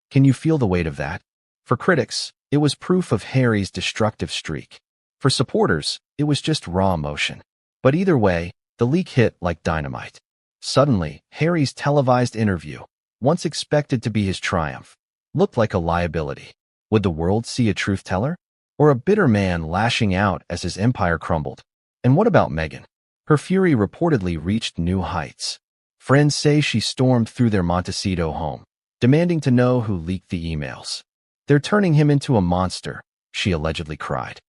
Can you feel the weight of that? For critics, it was proof of Harry's destructive streak. For supporters, it was just raw emotion. But either way, the leak hit like dynamite. Suddenly, Harry's televised interview, once expected to be his triumph, looked like a liability. Would the world see a truth-teller? Or a bitter man lashing out as his empire crumbled? And what about Meghan? Her fury reportedly reached new heights. Friends say she stormed through their Montecito home, demanding to know who leaked the emails. "They're turning him into a monster," she allegedly cried.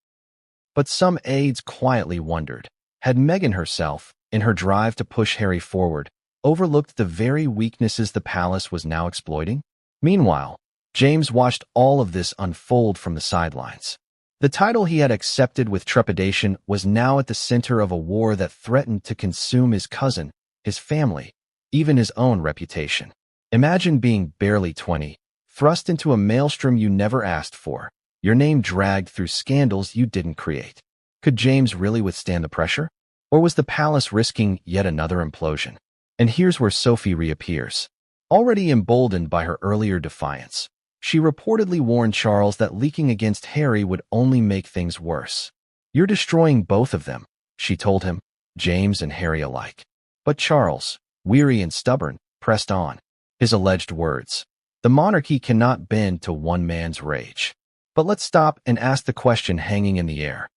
But some aides quietly wondered, had Meghan herself, in her drive to push Harry forward, overlooked the very weaknesses the palace was now exploiting? Meanwhile, James watched all of this unfold from the sidelines. The title he had accepted with trepidation was now at the center of a war that threatened to consume his cousin, his family, even his own reputation. Imagine being barely 20, thrust into a maelstrom you never asked for, your name dragged through scandals you didn't create. Could James really withstand the pressure? Or was the palace risking yet another implosion? And here's where Sophie reappears. Already emboldened by her earlier defiance, she reportedly warned Charles that leaking against Harry would only make things worse. "You're destroying both of them," she told him, James and Harry alike. But Charles, weary and stubborn, pressed on. His alleged words: "The monarchy cannot bend to one man's rage." But let's stop and ask the question hanging in the air.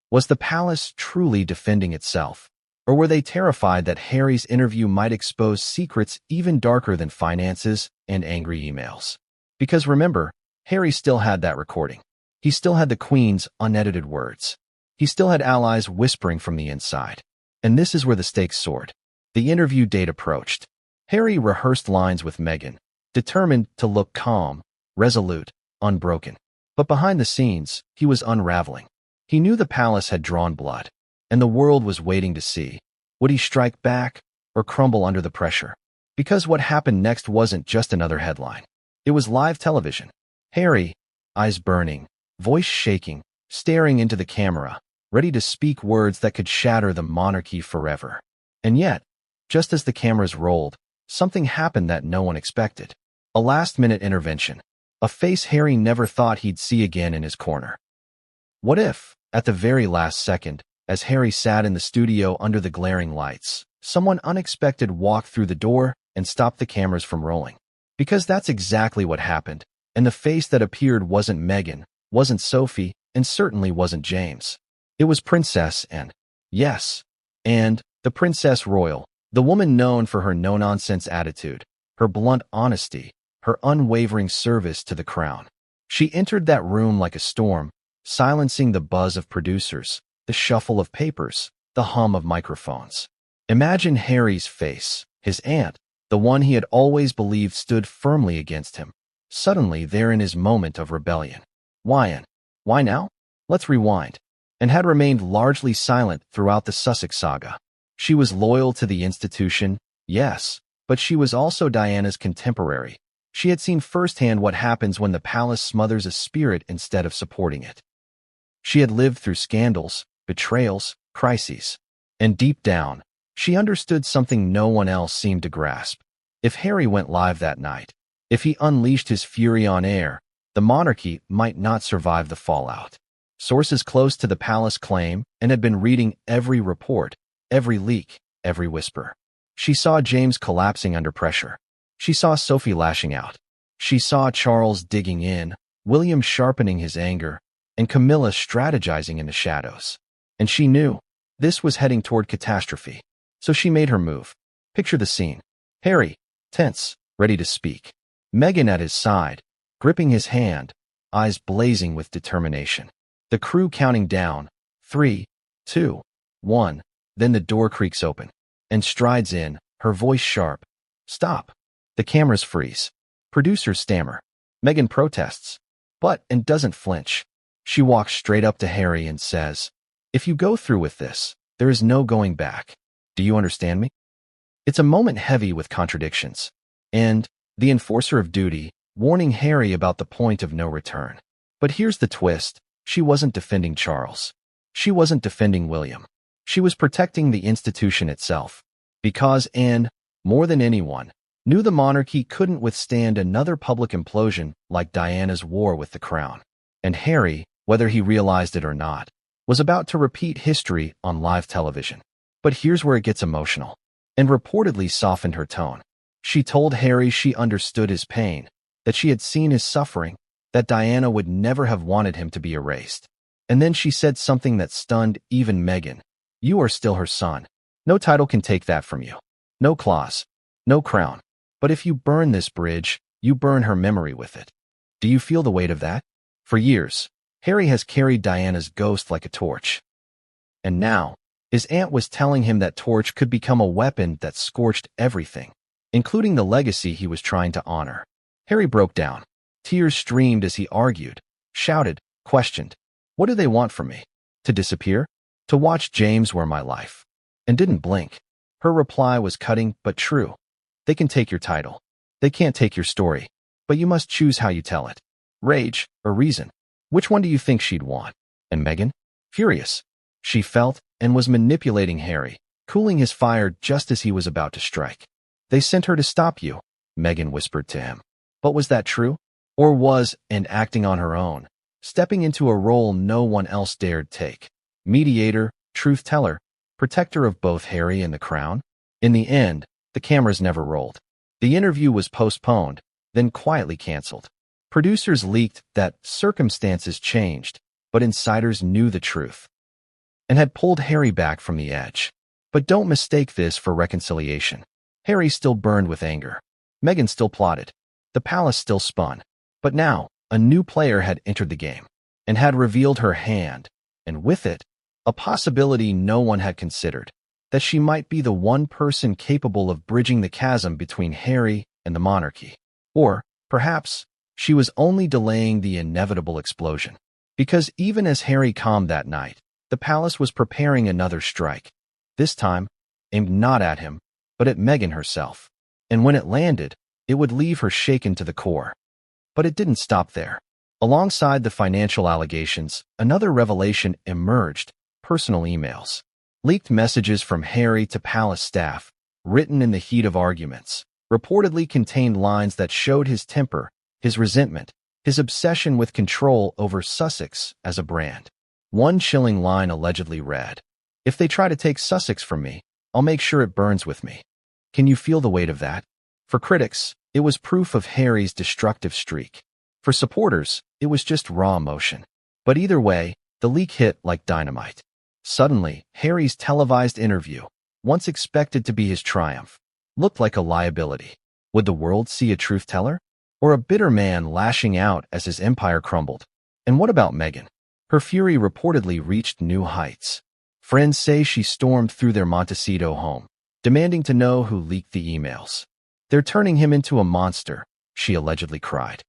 Was the palace truly defending itself? Or were they terrified that Harry's interview might expose secrets even darker than finances and angry emails? Because remember, Harry still had that recording. He still had the Queen's unedited words. He still had allies whispering from the inside. And this is where the stakes soared. The interview date approached. Harry rehearsed lines with Meghan, determined to look calm, resolute, unbroken. But behind the scenes, he was unraveling. He knew the palace had drawn blood, and the world was waiting to see. Would he strike back or crumble under the pressure? Because what happened next wasn't just another headline. It was live television. Harry, eyes burning, voice shaking, staring into the camera, ready to speak words that could shatter the monarchy forever. And yet, just as the cameras rolled, something happened that no one expected. A last-minute intervention. A face Harry never thought he'd see again in his corner. What if, at the very last second, as Harry sat in the studio under the glaring lights, someone unexpected walked through the door and stopped the cameras from rolling? Because that's exactly what happened, and the face that appeared wasn't Meghan, wasn't Sophie, and certainly wasn't James. It was Princess Anne. Yes, and the Princess Royal, the woman known for her no-nonsense attitude, her blunt honesty, her unwavering service to the crown. She entered that room like a storm, silencing the buzz of producers, the shuffle of papers, the hum of microphones. Imagine Harry's face, his aunt, the one he had always believed stood firmly against him, suddenly there in his moment of rebellion. Why, Anne? Why now? Let's rewind. And had remained largely silent throughout the Sussex saga. She was loyal to the institution, yes, but she was also Diana's contemporary. She had seen firsthand what happens when the palace smothers a spirit instead of supporting it. She had lived through scandals, betrayals, crises. And deep down, she understood something no one else seemed to grasp. If Harry went live that night, if he unleashed his fury on air, the monarchy might not survive the fallout. Sources close to the palace claim and had been reading every report, every leak, every whisper. She saw James collapsing under pressure. She saw Sophie lashing out. She saw Charles digging in, William sharpening his anger, and Camilla strategizing in the shadows. And she knew this was heading toward catastrophe. So she made her move. Picture the scene. Harry, tense, ready to speak. Meghan at his side, gripping his hand, eyes blazing with determination. The crew counting down, 3, 2, 1. Then the door creaks open, and strides in, her voice sharp. Stop. The cameras freeze. Producers stammer. Meghan protests, and doesn't flinch. She walks straight up to Harry and says, "If you go through with this, there is no going back. Do you understand me?" It's a moment heavy with contradictions. And the enforcer of duty, warning Harry about the point of no return. But here's the twist. She wasn't defending Charles. She wasn't defending William. She was protecting the institution itself. Because Anne, more than anyone, knew the monarchy couldn't withstand another public implosion like Diana's war with the crown. And Harry, whether he realized it or not, was about to repeat history on live television. But here's where it gets emotional, and reportedly softened her tone. She told Harry she understood his pain, that she had seen his suffering, that Diana would never have wanted him to be erased. And then she said something that stunned even Meghan. You are still her son. No title can take that from you. No claws. No crown. But if you burn this bridge, you burn her memory with it. Do you feel the weight of that? For years, Harry has carried Diana's ghost like a torch. And now, his aunt was telling him that torch could become a weapon that scorched everything, including the legacy he was trying to honor. Harry broke down. Tears streamed as he argued, shouted, questioned. What do they want from me? To disappear? To watch James wear my life? And didn't blink. Her reply was cutting but true. They can take your title. They can't take your story. But you must choose how you tell it. Rage or reason? Which one do you think she'd want? And Meghan? Furious. She felt and was manipulating Harry, cooling his fire just as he was about to strike. They sent her to stop you, Meghan whispered to him. But was that true? Or was Anne acting on her own, stepping into a role no one else dared take? Mediator, truth-teller, protector of both Harry and the crown? In the end, the cameras never rolled. The interview was postponed, then quietly canceled. Producers leaked that circumstances changed, but insiders knew the truth and had pulled Harry back from the edge. But don't mistake this for reconciliation. Harry still burned with anger. Meghan still plotted. The palace still spun. But now, a new player had entered the game and had revealed her hand, and with it, a possibility no one had considered, that she might be the one person capable of bridging the chasm between Harry and the monarchy. Or, perhaps, She was only delaying the inevitable explosion. Because even as Harry calmed that night, the palace was preparing another strike. This time, aimed not at him, but at Meghan herself. And when it landed, it would leave her shaken to the core. But it didn't stop there. Alongside the financial allegations, another revelation emerged: personal emails. Leaked messages from Harry to palace staff, written in the heat of arguments, reportedly contained lines that showed his temper, his resentment, his obsession with control over Sussex as a brand. One chilling line allegedly read, "If they try to take Sussex from me, I'll make sure it burns with me." Can you feel the weight of that? For critics, it was proof of Harry's destructive streak. For supporters, it was just raw emotion. But either way, the leak hit like dynamite. Suddenly, Harry's televised interview, once expected to be his triumph, looked like a liability. Would the world see a truth teller? Or a bitter man lashing out as his empire crumbled? And what about Meghan? Her fury reportedly reached new heights. Friends say she stormed through their Montecito home, demanding to know who leaked the emails. "They're turning him into a monster," she allegedly cried.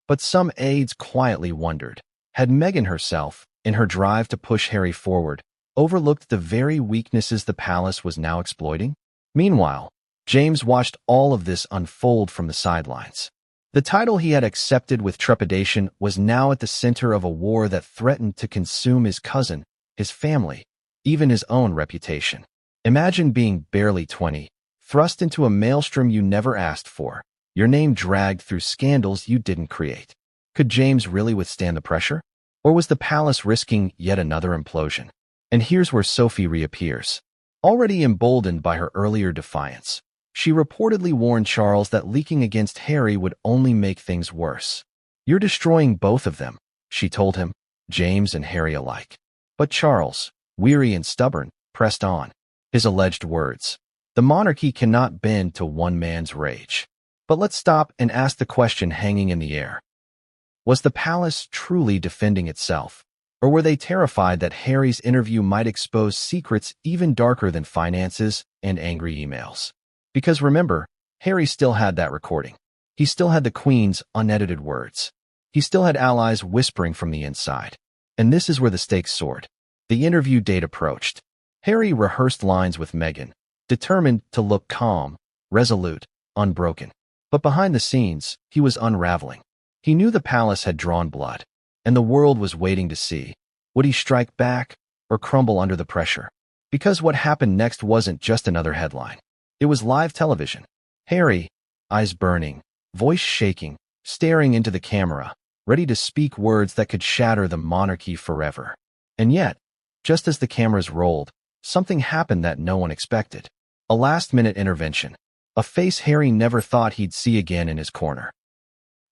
But some aides quietly wondered, had Meghan herself, in her drive to push Harry forward, overlooked the very weaknesses the palace was now exploiting? Meanwhile, James watched all of this unfold from the sidelines. The title he had accepted with trepidation was now at the center of a war that threatened to consume his cousin, his family, even his own reputation. Imagine being barely 20, thrust into a maelstrom you never asked for, your name dragged through scandals you didn't create. Could James really withstand the pressure? Or was the palace risking yet another implosion? And here's where Sophie reappears. Already emboldened by her earlier defiance, she reportedly warned Charles that leaking against Harry would only make things worse. "You're destroying both of them," she told him, James and Harry alike. But Charles, weary and stubborn, pressed on. His alleged words, "The monarchy cannot bend to one man's rage." But let's stop and ask the question hanging in the air. Was the palace truly defending itself? Or were they terrified that Harry's interview might expose secrets even darker than finances and angry emails? Because remember, Harry still had that recording. He still had the Queen's unedited words. He still had allies whispering from the inside. And this is where the stakes soared. The interview date approached. Harry rehearsed lines with Meghan, determined to look calm, resolute, unbroken. But behind the scenes, he was unraveling. He knew the palace had drawn blood, and the world was waiting to see. Would he strike back or crumble under the pressure? Because what happened next wasn't just another headline. It was live television. Harry, eyes burning, voice shaking, staring into the camera, ready to speak words that could shatter the monarchy forever. And yet, just as the cameras rolled, something happened that no one expected. A last-minute intervention. A face Harry never thought he'd see again in his corner.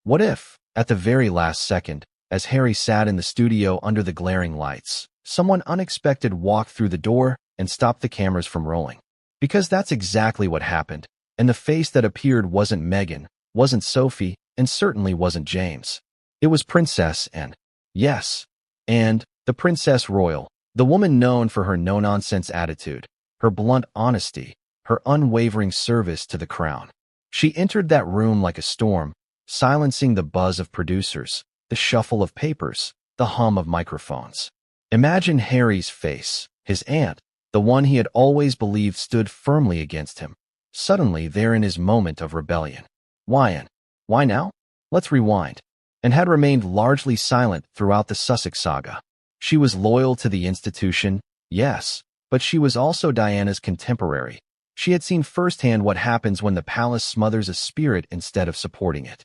What if, at the very last second, as Harry sat in the studio under the glaring lights, someone unexpected walked through the door and stopped the cameras from rolling? Because that's exactly what happened, and the face that appeared wasn't Meghan, wasn't Sophie, and certainly wasn't James. It was Princess Anne. Yes, and the Princess Royal, the woman known for her no-nonsense attitude, her blunt honesty, her unwavering service to the crown. She entered that room like a storm, silencing the buzz of producers, the shuffle of papers, the hum of microphones. Imagine Harry's face, his aunt, the one he had always believed stood firmly against him, suddenly there in his moment of rebellion. Why, Anne? Why now? Let's rewind. And had remained largely silent throughout the Sussex saga. She was loyal to the institution, yes, but she was also Diana's contemporary. She had seen firsthand what happens when the palace smothers a spirit instead of supporting it.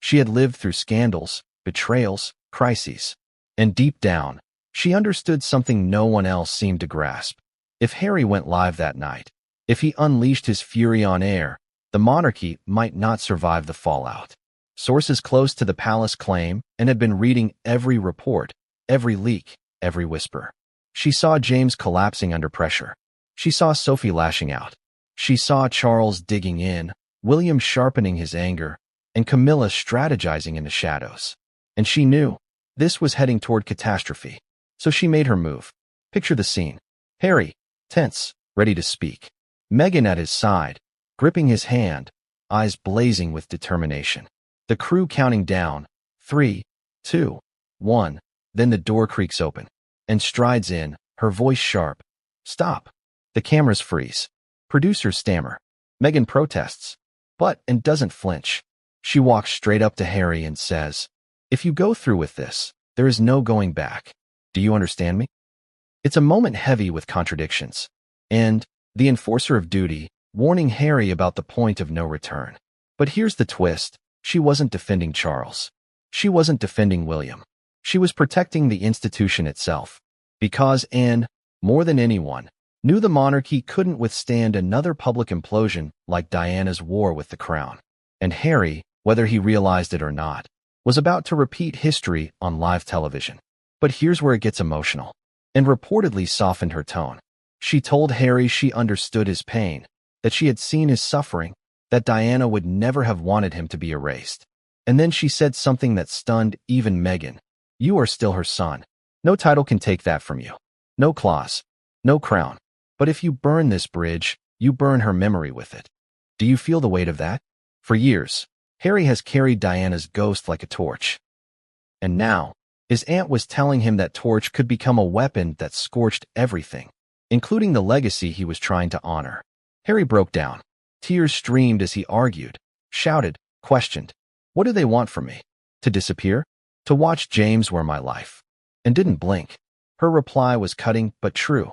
She had lived through scandals, betrayals, crises. And deep down, she understood something no one else seemed to grasp. If Harry went live that night, if he unleashed his fury on air, the monarchy might not survive the fallout. Sources close to the palace claim and had been reading every report, every leak, every whisper. She saw James collapsing under pressure. She saw Sophie lashing out. She saw Charles digging in, William sharpening his anger, and Camilla strategizing in the shadows. And she knew this was heading toward catastrophe. So she made her move. Picture the scene. Harry, tense, ready to speak. Meghan at his side, gripping his hand, eyes blazing with determination. The crew counting down. 3, 2, 1. Then the door creaks open and strides in, her voice sharp. Stop. The cameras freeze. Producers stammer. Meghan protests, and doesn't flinch. She walks straight up to Harry and says, "If you go through with this, there is no going back. Do you understand me?" It's a moment heavy with contradictions. And the enforcer of duty, warning Harry about the point of no return. But here's the twist. She wasn't defending Charles. She wasn't defending William. She was protecting the institution itself. Because Anne, more than anyone, knew the monarchy couldn't withstand another public implosion like Diana's war with the crown. And Harry, whether he realized it or not, was about to repeat history on live television. But here's where it gets emotional, and reportedly softened her tone. She told Harry she understood his pain, that she had seen his suffering, that Diana would never have wanted him to be erased. And then she said something that stunned even Meghan. You are still her son. No title can take that from you. No claws. No crown. But if you burn this bridge, you burn her memory with it. Do you feel the weight of that? For years, Harry has carried Diana's ghost like a torch. And now, his aunt was telling him that torch could become a weapon that scorched everything, including the legacy he was trying to honor. Harry broke down. Tears streamed as he argued, shouted, questioned. What do they want from me? To disappear? To watch James wear my life? And didn't blink. Her reply was cutting but true.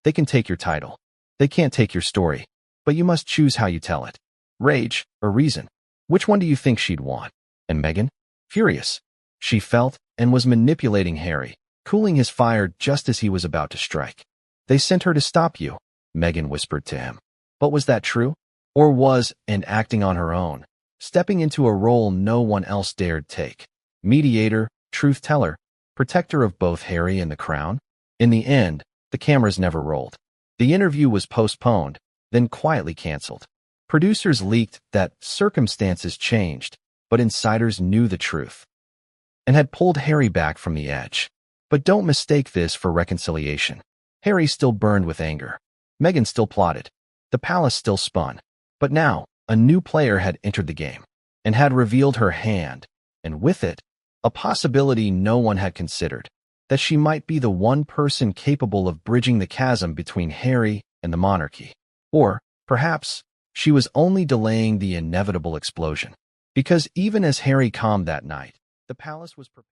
They can take your title. They can't take your story. But you must choose how you tell it. Rage or reason? Which one do you think she'd want? And Meghan? Furious. She felt and was manipulating Harry, cooling his fire just as he was about to strike. They sent her to stop you, Meghan whispered to him. But was that true? Or was Anne acting on her own, stepping into a role no one else dared take? Mediator, truth-teller, protector of both Harry and the crown? In the end, the cameras never rolled. The interview was postponed, then quietly canceled. Producers leaked that circumstances changed, but insiders knew the truth and had pulled Harry back from the edge. But don't mistake this for reconciliation. Harry still burned with anger. Meghan still plotted. The palace still spun. But now, a new player had entered the game and had revealed her hand, and with it, a possibility no one had considered, that she might be the one person capable of bridging the chasm between Harry and the monarchy. Or, perhaps, she was only delaying the inevitable explosion. Because even as Harry calmed that night, the palace was prepared.